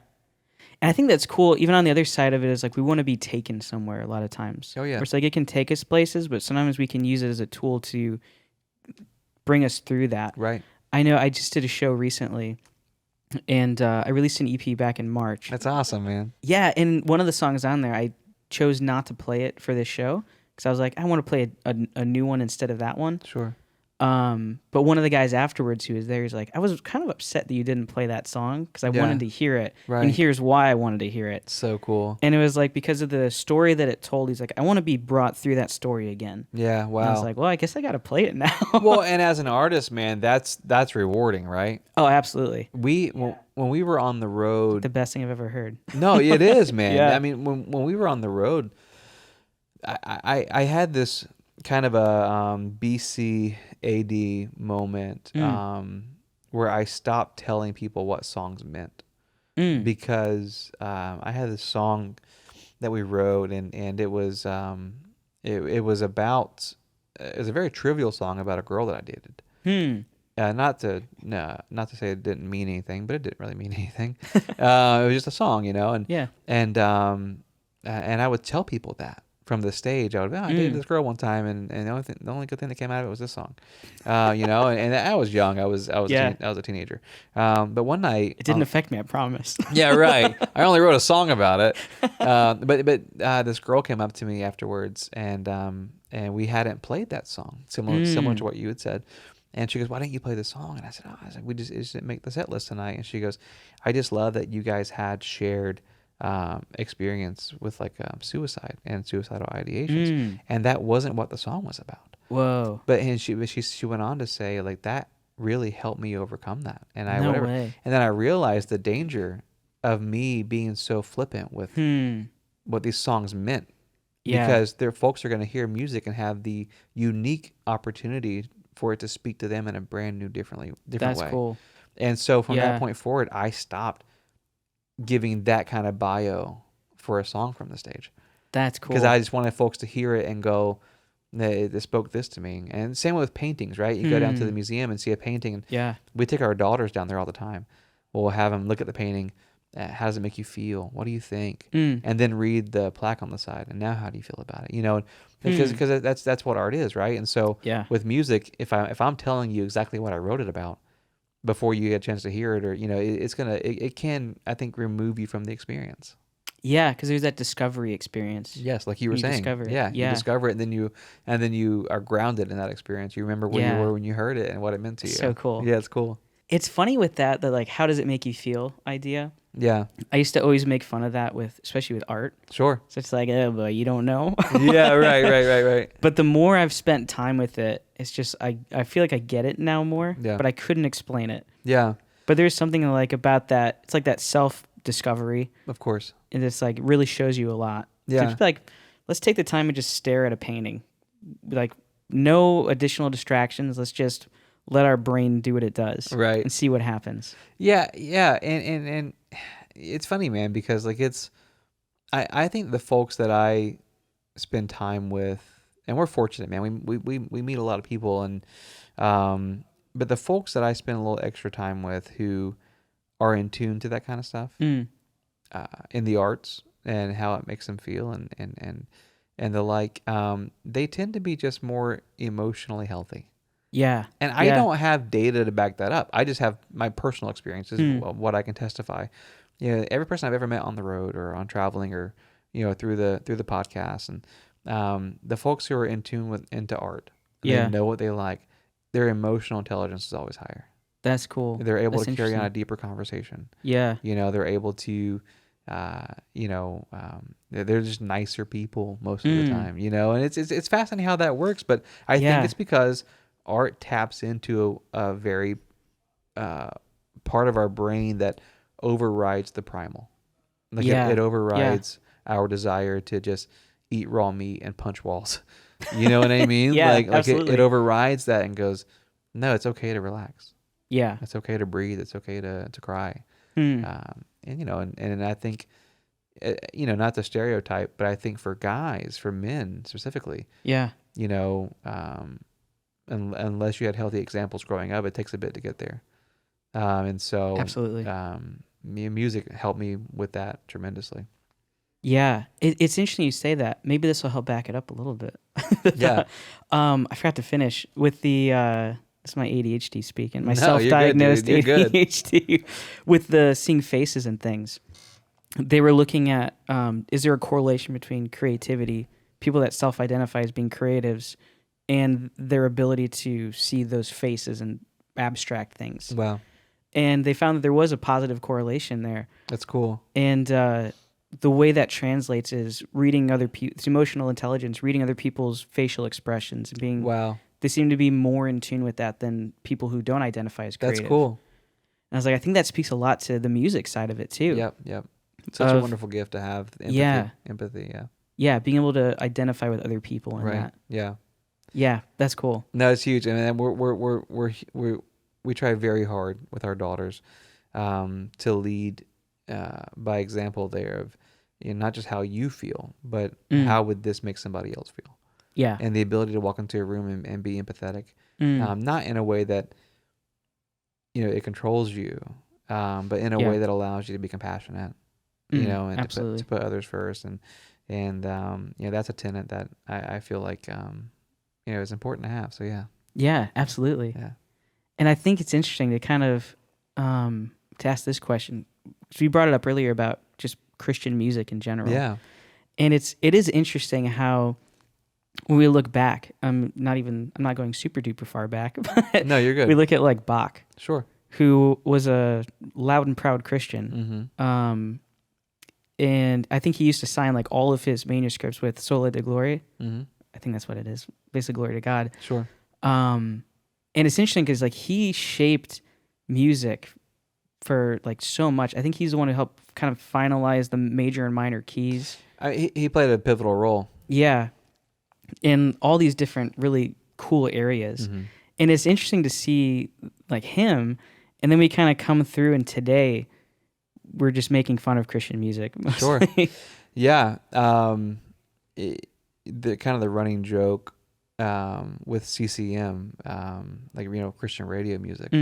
And I think that's cool. Even on the other side of it is like we want to be taken somewhere a lot of times. Oh, yeah. Where it's like it can take us places, but sometimes we can use it as a tool to bring us through that. Right. I know I just did a show recently and I released an EP back in March. That's awesome, man. Yeah, and one of the songs on there, I chose not to play it for this show because I was like, I want to play a new one instead of that one. Sure. But one of the guys afterwards who was there, he's like, I was kind of upset that you didn't play that song because I wanted to hear it. Right. And here's why I wanted to hear it. So cool. And it was like because of the story that it told. He's like, I want to be brought through that story again. Yeah, wow. And I was like, well, I guess I got to play it now. Well, and as an artist, man, that's rewarding, right? Oh, absolutely. When we were on the road, The best thing I've ever heard. no, it is, man. Yeah. I mean, when we were on the road, I had this kind of a BCAD moment where I stopped telling people what songs meant because I had this song that we wrote and it was it was about it was a very trivial song about a girl that I dated. Not to say it didn't mean anything, but it didn't really mean anything. It was just a song, and Yeah. and I would tell people that from the stage. I would, I dated this girl one time, and the only good thing that came out of it was this song, and I was young. I was a teenager. But one night It didn't affect me, I promise. yeah, right. I only wrote a song about it. But this girl came up to me afterwards, and we hadn't played that song, similar to what you had said. And she goes, "Why didn't you play the song?" And I said, "Oh, it just didn't make the set list tonight." And she goes, "I just love that you guys had shared experience with like suicide and suicidal ideations, and that wasn't what the song was about." Whoa. But she went on to say like that really helped me overcome that, and No way. and then I realized the danger of me being so flippant with what these songs meant, because their folks are going to hear music and have the unique opportunity for it to speak to them in a brand new, different way. That's cool. And so from that point forward, I stopped giving that kind of bio for a song from the stage. That's cool. Because I just wanted folks to hear it and go, they spoke this to me. And same with paintings, right? You go down to the museum and see a painting. And we take our daughters down there all the time. We'll have them look at the painting. How does it make you feel? What do you think? And then read the plaque on the side. And now how do you feel about it? Because that's what art is, right? And so with music, if I'm telling you exactly what I wrote it about before you get a chance to hear it, or it can, I think, remove you from the experience. Yeah, because there's that discovery experience. Yes, like you were saying. Discover it. You discover it, and then you are grounded in that experience. You remember where you were when you heard it and what it meant to you. So cool. Yeah, it's cool. It's funny with that like how does it make you feel idea. Yeah. I used to always make fun of that especially with art. Sure. So it's like, oh, but you don't know. Yeah, right. But the more I've spent time with it, it's just, I feel like I get it now more, but I couldn't explain it. Yeah. But there's something like about that, it's like that self-discovery. Of course. And it's like really shows you a lot. Yeah. Just like, let's take the time and just stare at a painting. Like, no additional distractions. Let's just let our brain do what it does. Right. And see what happens. Yeah. And it's funny, man, because like I think the folks that I spend time with, and we're fortunate, man, we meet a lot of people, and but the folks that I spend a little extra time with who are in tune to that kind of stuff in the arts and how it makes them feel and the like, they tend to be just more emotionally healthy. Yeah. And I don't have data to back that up. I just have my personal experiences, what I can testify. Every person I've ever met on the road or on traveling or, through the podcast, and the folks who are in tune into art, they know what they like, their emotional intelligence is always higher. That's cool. They're able to carry on a deeper conversation. Yeah. They're able to, they're just nicer people most of the time, and it's fascinating how that works. But I think it's because art taps into a very part of our brain that overrides the primal. Like it overrides our desire to just eat raw meat and punch walls. You know what I mean? Like it overrides that and goes, no, it's okay to relax. Yeah. It's okay to breathe. It's okay to cry. And I think, not the stereotype, but I think for guys, for men specifically, unless you had healthy examples growing up, it takes a bit to get there. And so absolutely, music helped me with that tremendously. Yeah, it's interesting you say that. Maybe this will help back it up a little bit. Yeah. I forgot to finish with the That's my ADHD speaking. My No, you're good, self-diagnosed dude. You're good. ADHD with the seeing faces and things. They were looking at, is there a correlation between creativity, people that self-identify as being creatives, and their ability to see those faces and abstract things. Wow. And they found that there was a positive correlation there. That's cool. And the way that translates is reading other people's emotional intelligence, reading other people's facial expressions, and being. Wow. They seem to be more in tune with that than people who don't identify as creative. That's cool. And I was like, I think that speaks a lot to the music side of it too. Yep. Such a wonderful gift to have. Empathy. Yeah. Empathy. Yeah. Yeah, being able to identify with other people and Right. that. Yeah. Yeah, that's cool. No, it's huge, and we try very hard with our daughters to lead by example there of not just how you feel, but how would this make somebody else feel? Yeah. And the ability to walk into a room and be empathetic, not in a way that it controls you, but in a way that allows you to be compassionate, and to put others first, and that's a tenet that I feel like is important to have. So yeah. Yeah, absolutely. Yeah. And I think it's interesting to kind of to ask this question. So you brought it up earlier about just Christian music in general. Yeah. And it is interesting how when we look back, I'm not going super duper far back, but No, you're good. we look at like Bach, Sure. who was a loud and proud Christian. Mm-hmm. And I think he used to sign like all of his manuscripts with Sola de Gloria. Mm-hmm. I think that's what it is. Basically, glory to God. Sure. And it's interesting because like he shaped music for like so much. I think he's the one who helped kind of finalize the major and minor keys. He played a pivotal role. Yeah. In all these different really cool areas. Mm-hmm. And it's interesting to see like him. And then we kind of come through and today we're just making fun of Christian music. Mostly. Sure. Yeah. The kind of the running joke with CCM, Christian radio music,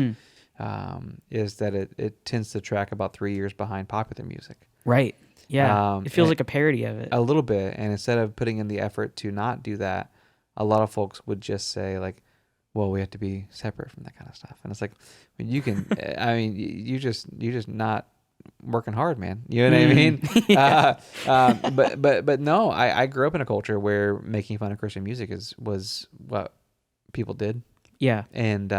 is that it tends to track about 3 years behind popular music. Right. Yeah. It feels like a parody of it. A little bit. And instead of putting in the effort to not do that, a lot of folks would just say like, well, we have to be separate from that kind of stuff. And it's like, you can, you're just not working hard, man. You know what I mean? Yeah. But no, I grew up in a culture where making fun of Christian music was what people did. Yeah. And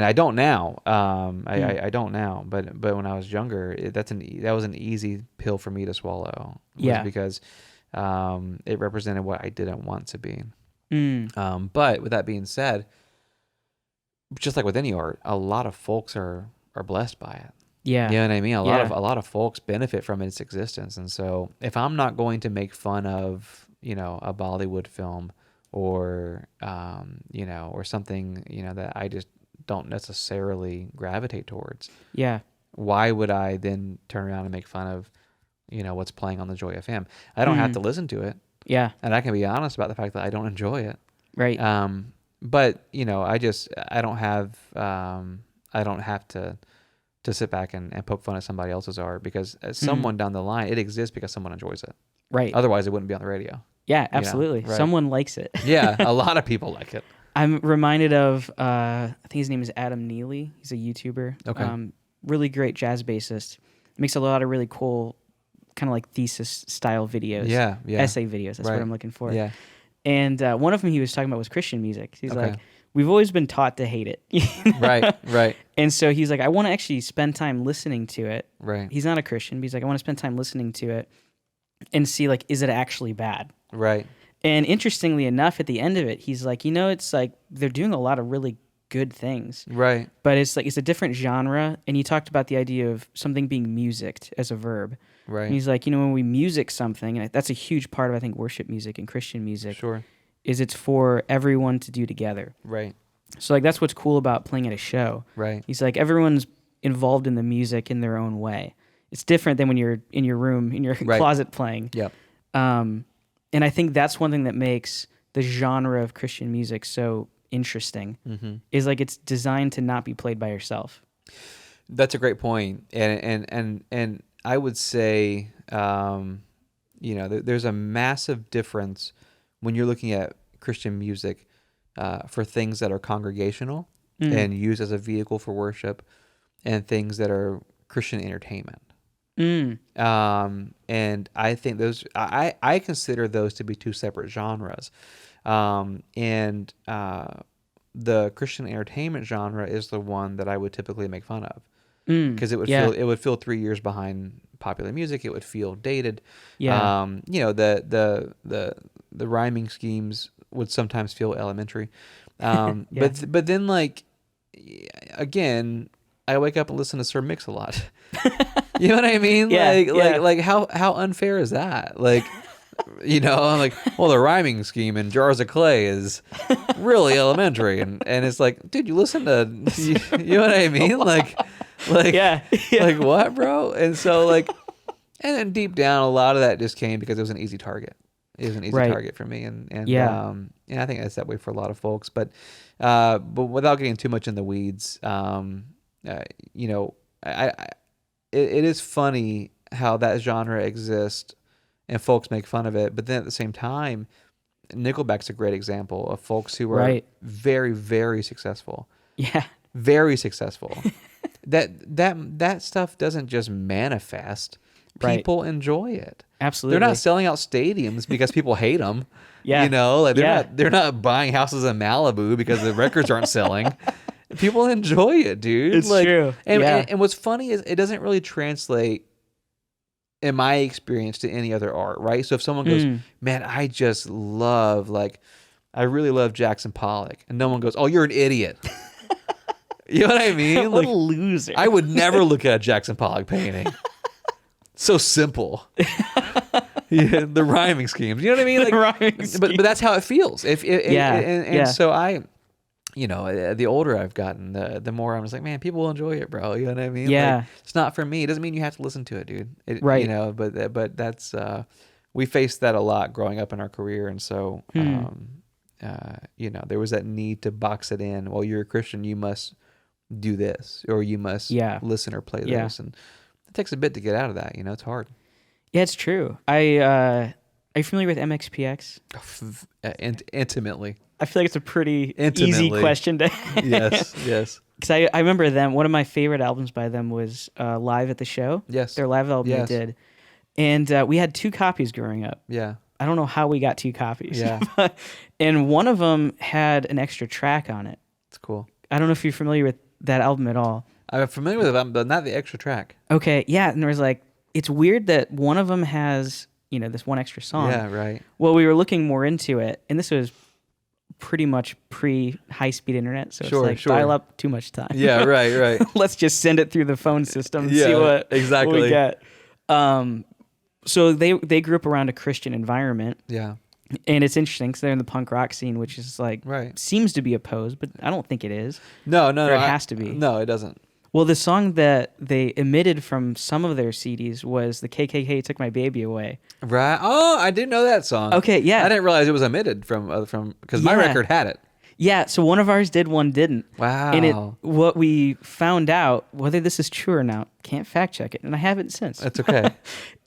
I don't now. I don't now. But when I was younger, that was an easy pill for me to swallow. Yeah. Because it represented what I didn't want to be. But with that being said, just like with any art, a lot of folks are blessed by it. Yeah. You know what I mean? A lot of folks benefit from its existence. And so if I'm not going to make fun of, a Bollywood film or or something, that I just don't necessarily gravitate towards. Yeah. Why would I then turn around and make fun of, what's playing on the Joy FM? I don't have to listen to it. Yeah. And I can be honest about the fact that I don't enjoy it. Right. But I don't have to sit back and poke fun at somebody else's art because someone down the line, it exists because someone enjoys it. Right. Otherwise it wouldn't be on the radio. Yeah, absolutely. Right. Someone likes it. Yeah. A lot of people like it. I'm reminded of, I think his name is Adam Neely. He's a YouTuber. Okay. Really great jazz bassist. Makes a lot of really cool kind of like thesis style videos. Yeah. Essay videos. That's what I'm looking for. Yeah. And one of them he was talking about was Christian music. He's Okay. like, we've always been taught to hate it. Right. And so he's like, I want to actually spend time listening to it. Right. He's not a Christian, but he's like, I want to spend time listening to it and see like, is it actually bad? Right. And interestingly enough, at the end of it, he's like, it's like they're doing a lot of really good things. Right. But it's like, it's a different genre. And he talked about the idea of something being musicked as a verb. Right. And he's like, when we music something, and that's a huge part of, I think, worship music and Christian music. Sure. Is it's for everyone to do together. Right. So like that's what's cool about playing at a show. Right. He's like everyone's involved in the music in their own way. It's different than when you're in your room, in your closet playing. Yep. And I think that's one thing that makes the genre of Christian music so interesting. Mm-hmm. Is like it's designed to not be played by yourself. That's a great point. And I would say there's a massive difference when you're looking at Christian music for things that are congregational and used as a vehicle for worship, and things that are Christian entertainment. And I think those, I consider those to be two separate genres. And the Christian entertainment genre is the one that I would typically make fun of, because it would feel 3 years behind popular music. It would feel dated. Yeah. The rhyming schemes would sometimes feel elementary. But then, like, again, I wake up and listen to Sir Mix-a-lot. You know what I mean? Like how unfair is that? Like, I'm like, well, the rhyming scheme in Jars of Clay is really elementary, and it's like, dude, you listen to, you know what I mean? Like, like what, bro? And so, like, and then deep down, a lot of that just came because it was an easy target. It was an easy target for me, and I think that's that way for a lot of folks. But without getting too much in the weeds, it is funny how that genre exists and folks make fun of it. But then at the same time, Nickelback's a great example of folks who are very, very successful. Yeah. Very successful. that stuff doesn't just manifest. People enjoy it. Absolutely. They're not selling out stadiums because people hate them. Yeah. They're not buying houses in Malibu because the records aren't selling. People enjoy it, dude. It's true. And what's funny is it doesn't really translate, in my experience, to any other art, right? So if someone goes, man, I really love Jackson Pollock, and no one goes, oh, you're an idiot. You know what I mean? What a loser. I would never look at a Jackson Pollock painting. So simple. The rhyming schemes. You know what I mean? Like, but that's how it feels. So I, the older I've gotten, the more I'm just like, man, people will enjoy it, bro. You know what I mean? Yeah. Like, it's not for me. It doesn't mean you have to listen to it, dude. Right. But that's we faced that a lot growing up in our career, and so there was that need to box it in. Well, you're a Christian, you must do this, or you must listen or play this, and it takes a bit to get out of that. It's hard. Yeah, it's true. Are you familiar with MXPX? Intimately. I feel like it's a pretty easy question to Yes. Because I remember them. One of my favorite albums by them was Live at the Show. Yes. Their live album they did. And we had 2 copies growing up. Yeah. I don't know how we got 2 copies. Yeah. And one of them had an extra track on it. It's cool. I don't know if you're familiar with that album at all. I'm familiar with it, but not the extra track. Okay, yeah. And there was like, it's weird that one of them has, this one extra song. Yeah, right. Well, we were looking more into it, and this was pretty much pre-high-speed internet, so it's like dial up too much time. Yeah, right. Let's just send it through the phone system and see what we get. So they grew up around a Christian environment. Yeah. And it's interesting because they're in the punk rock scene, which is like, seems to be opposed, but I don't think it is. No. Or it has to be. No, it doesn't. Well, the song that they emitted from some of their CDs was the KKK Took My Baby Away. Right. Oh, I didn't know that song. Okay, yeah. I didn't realize it was omitted from because my record had it. Yeah, so one of ours did, one didn't. Wow. And what we found out, whether this is true or not, can't fact check it, and I haven't since. That's okay.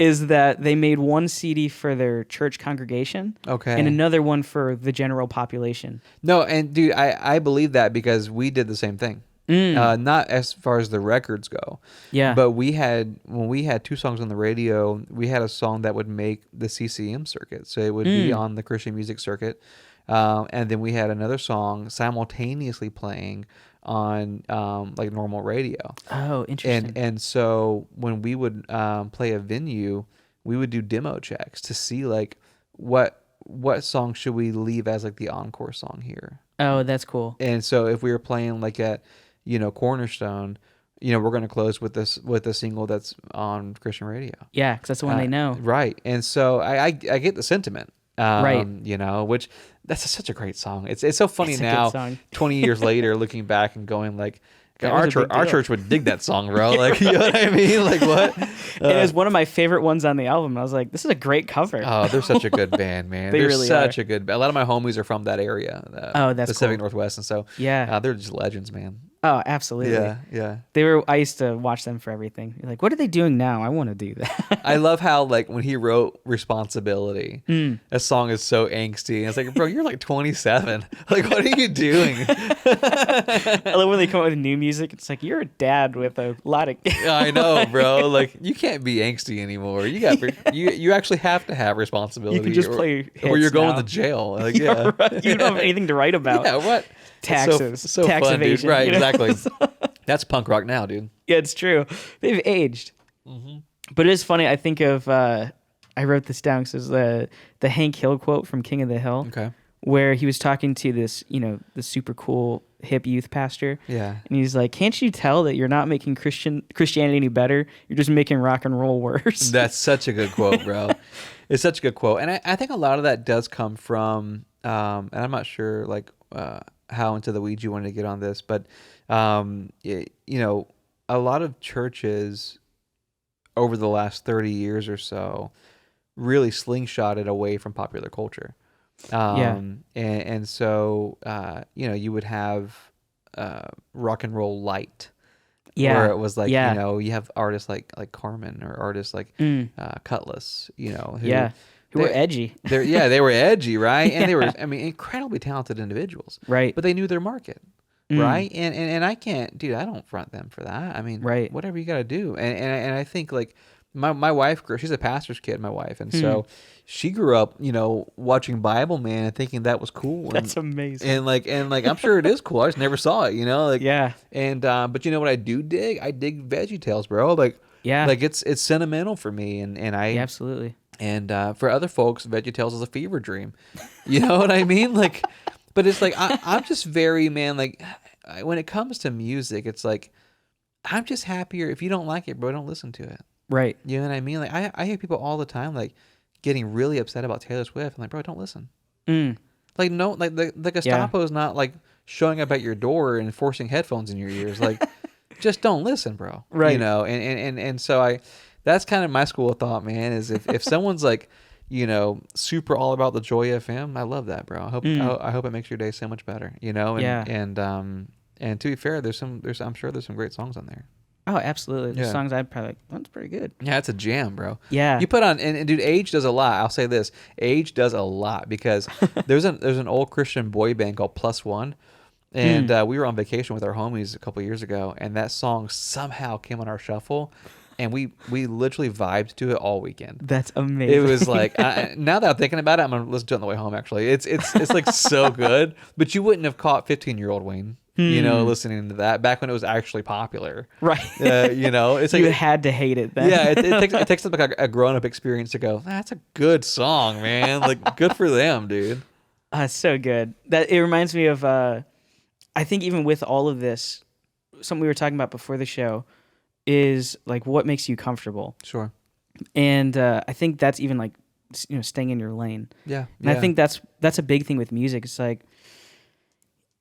Is that they made one CD for their church congregation, and another one for the general population. No, and dude, I believe that because we did the same thing. Not as far as the records go. Yeah. But when we had 2 songs on the radio, we had a song that would make the CCM circuit. So it would be on the Christian music circuit. And then we had another song simultaneously playing on like normal radio. Oh, interesting. And so when we would play a venue, we would do demo checks to see like what song should we leave as like the encore song here. Oh, that's cool. And so if we were playing like at Cornerstone, we're going to close with a single that's on Christian radio. Yeah, because that's the one they know. Right. And so I get the sentiment. Right. Which that's such a great song. It's so funny now, 20 years later, looking back and going like, our church would dig that song, bro. Like, you know what I mean? Like, what? It was one of my favorite ones on the album. I was like, this is a great cover. Oh, they're such a good band, man. They're really such a good band. A lot of my homies are from that area. That's Pacific cool. Northwest. And so, yeah, they're just legends, man. Oh, absolutely. Yeah, yeah. I used to watch them for everything. You're like, what are they doing now? I want to do that. I love how like when he wrote Responsibility, Mm. that song is so angsty. And it's like, bro, you're like 27. Like, what are you doing? I love when they come up with new music. It's like, you're a dad with a lot of... I know, bro. Like, you can't be angsty anymore. You actually have to have responsibility. You can just play or you're hits going now. to jail. Like, yeah. Right. You don't have anything to write about. Yeah, what? Taxes. So tax fun, evasion. dude. Right, you know? exactly. That's punk rock now, dude. Yeah, it's true. They've aged. Mm-hmm. But it is funny. I think of... I wrote this down because it's the Hank Hill quote from King of the Hill. Okay. Where he was talking to this, the super cool hip youth pastor. Yeah. And he's like, can't you tell that you're not making Christianity any better? You're just making rock and roll worse. That's such a good quote, bro. It's such a good quote. And I think a lot of that does come from, and I'm not sure like how into the weeds you wanted to get on this, but, a lot of churches over the last 30 years or so really slingshotted away from popular culture. And so you would have rock and roll light, where it was like you have artists like Carmen or artists like Cutlass, who were edgy. They were edgy, right? And they were, incredibly talented individuals, right? But they knew their market, right? And I can't, dude, I don't front them for that. I mean, right? Whatever you got to do, and I think like my wife she's a pastor's kid, my wife, and so she grew up, watching Bible Man and thinking that was cool. That's amazing. And like I'm sure it is cool. I just never saw it, yeah. And but you know what I do dig? I dig VeggieTales, bro. Like it's sentimental for me, and I absolutely. And for other folks, VeggieTales is a fever dream. You know what I mean? Like, but it's like I'm just very like when it comes to music, it's like I'm just happier if you don't like it, bro. Don't listen to it. Right. You know what I mean? Like I hear people all the time like getting really upset about Taylor Swift. I'm like, bro, don't listen. Like no, like the Gestapo's not like showing up at your door and forcing headphones in your ears. Like, just don't listen, bro. Right. And so that's kind of my school of thought, man. Is if someone's like, super all about the Joy FM, I love that, bro. I hope it makes your day so much better. And to be fair, I'm sure there's some great songs on there. Oh, absolutely. The songs I'd probably that's pretty good. Yeah, it's a jam, bro. Yeah. You put on and dude, Age does a lot. I'll say this. Age does a lot because there's an old Christian boy band called Plus One. And we were on vacation with our homies a couple years ago, and that song somehow came on our shuffle, and we literally vibed to it all weekend. That's amazing. It was like now that I'm thinking about it, I'm gonna listen to it on the way home. Actually, it's like so good. But you wouldn't have caught 15-year-old Wayne, listening to that back when it was actually popular, right? It's like you had to hate it then. Yeah, it takes like a grown-up experience to go, that's a good song, man. Like, good for them, dude. It's so good. That it reminds me of. I think even with all of this, something we were talking about before the show is like what makes you comfortable. Sure. And I think that's even like staying in your lane. Yeah. And I think that's a big thing with music. It's like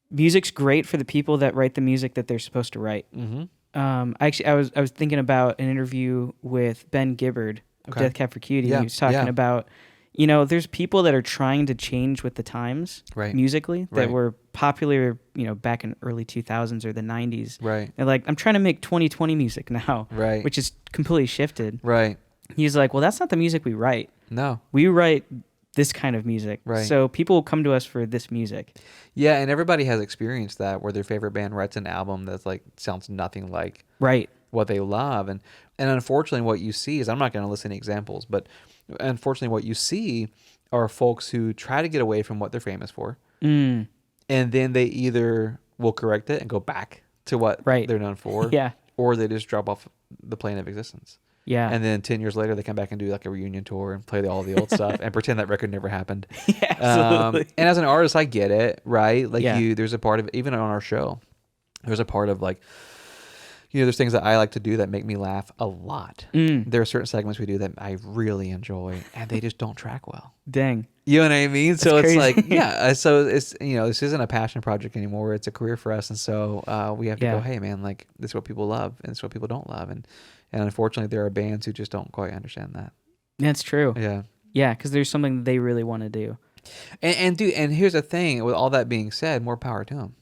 music's great for the people that write the music that they're supposed to write. Mm-hmm. I was thinking about an interview with Ben Gibbard of Death Cab for Cutie. Yeah. He was talking about there's people that are trying to change with the times musically that were popular, back in early 2000s or the 90s. Right. They're like, I'm trying to make 2020 music now. Right. Which is completely shifted. Right. He's like, well, that's not the music we write. No. We write this kind of music. Right. So people will come to us for this music. Yeah, and everybody has experienced that where their favorite band writes an album that's like sounds nothing like what they love. And unfortunately what you see is, I'm not going to list any examples, but unfortunately what you see are folks who try to get away from what they're famous for. And then they either will correct it and go back to what they're known for. Yeah. Or they just drop off the plane of existence. Yeah. And then 10 years later, they come back and do like a reunion tour and play all the old stuff and pretend that record never happened. Yeah, absolutely. And as an artist, I get it, right? Like there's a part of, even on our show, there's a part of like, there's things that I like to do that make me laugh a lot. There are certain segments we do that I really enjoy, and they just don't track well. Dang. You know what I mean? That's so it's crazy. like, so it's, this isn't a passion project anymore. It's a career for us. And so we have to go, hey man, like this is what people love and this is what people don't love. And unfortunately there are bands who just don't quite understand that. That's true. Yeah. Yeah. Cause there's something that they really want to do. And dude, and here's the thing, with all that being said, more power to them.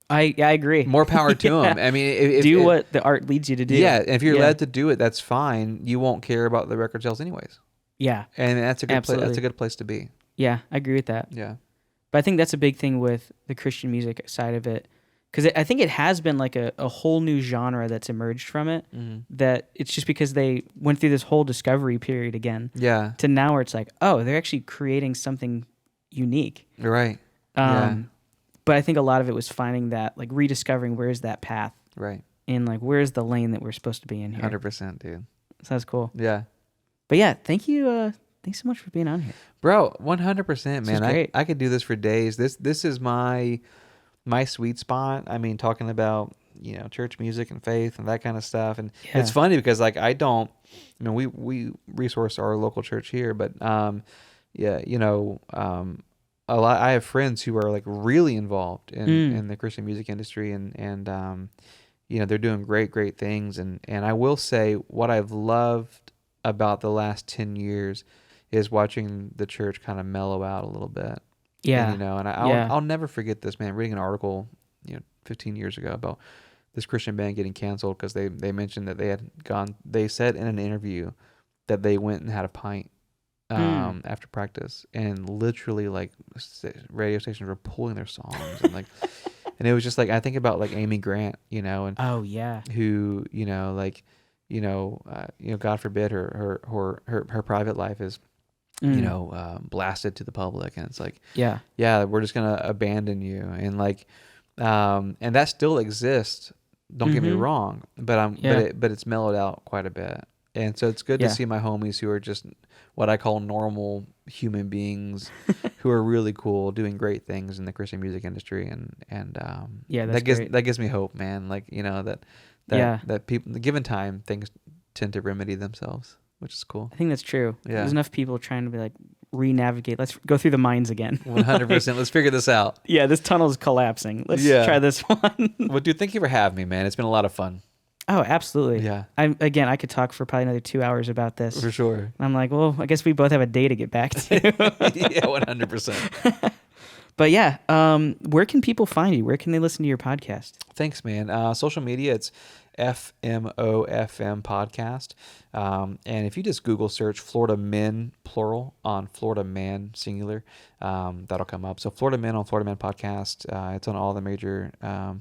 I agree. More power to Yeah. them. I mean, do what the art leads you to do. Yeah, if you're led to do it, that's fine. You won't care about the record sales anyways. Yeah. And that's a good place. Absolutely. That's a good place to be. Yeah, I agree with that. Yeah. But I think that's a big thing with the Christian music side of it, because I think it has been like a whole new genre that's emerged from it. That it's just because they went through this whole discovery period again. Yeah. To now where it's like, oh, they're actually creating something unique. Right. But I think a lot of it was finding that, like rediscovering where's that path. Right. And like where's the lane that we're supposed to be in here. 100%, dude. So that's cool. Yeah. But yeah, thank you. Thanks so much for being on here. Bro, 100%, man. Great. I could do this for days. This is my sweet spot. I mean, talking about, church music and faith and that kind of stuff. And it's funny because like we resource our local church here, but I have friends who are like really involved in the Christian music industry and they're doing great things. And I will say what I've loved about the last 10 years is watching the church kind of mellow out a little bit. Yeah. And, I'll never forget this, man. Reading an article, 15 years ago about this Christian band getting canceled because they mentioned that they said in an interview that they went and had a pint after practice, and literally like radio stations were pulling their songs and like, and it was just like, I think about like Amy Grant, and oh yeah, who, God forbid her private life is, blasted to the public, and it's like, yeah, we're just gonna abandon you, and like, and that still exists. Don't get me wrong, but but it's mellowed out quite a bit, and so it's good to see my homies who are just what I call normal human beings, who are really cool, doing great things in the Christian music industry, and that gives me hope, man. Like that people, given time, things tend to remedy themselves, which is cool. I think that's true. Yeah. There's enough people trying to be like re-navigate. Let's go through the mines again. 100%. Let's figure this out. Yeah, this tunnel's collapsing. Let's try this one. Well, dude, thank you for having me, man. It's been a lot of fun. Oh, absolutely. Yeah. I could talk for probably another 2 hours about this. For sure. I'm like, well, I guess we both have a day to get back to. Yeah, 100%. But yeah, where can people find you? Where can they listen to your podcast? Thanks, man. Social media, it's FMOFM podcast. And if you just Google search Florida Men, plural, on Florida Man, singular, that'll come up. So Florida Men on Florida Man podcast. It's on all the major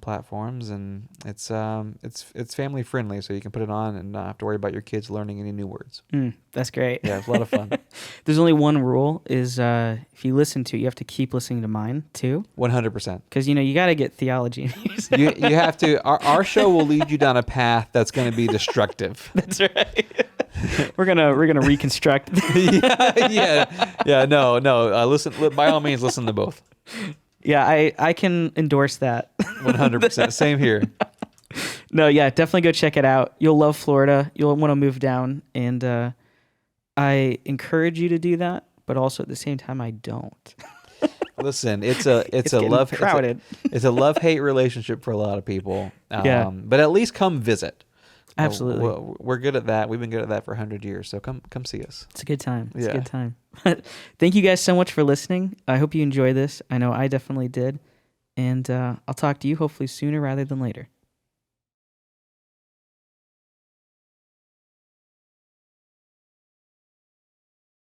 platforms, and it's family friendly, so you can put it on and not have to worry about your kids learning any new words. That's great. Yeah, it's a lot of fun. There's only one rule is if you listen to it, you have to keep listening to mine too. 100%. Because you got to get theology. you have to. Our show will lead you down a path that's going to be destructive. That's right. We're gonna reconstruct. Yeah. No. Listen. By all means, listen to both. Yeah, I can endorse that. 100%. Same here. No, yeah, definitely go check it out. You'll love Florida. You'll want to move down, and I encourage you to do that. But also at the same time, I don't. Listen, it's a love crowded. It's a love-hate relationship for a lot of people. But at least come visit. Absolutely. We're good at that. We've been good at that for 100 years. So come see us. It's a good time. It's a good time. Thank you guys so much for listening. I hope you enjoy this. I know I definitely did. And I'll talk to you hopefully sooner rather than later.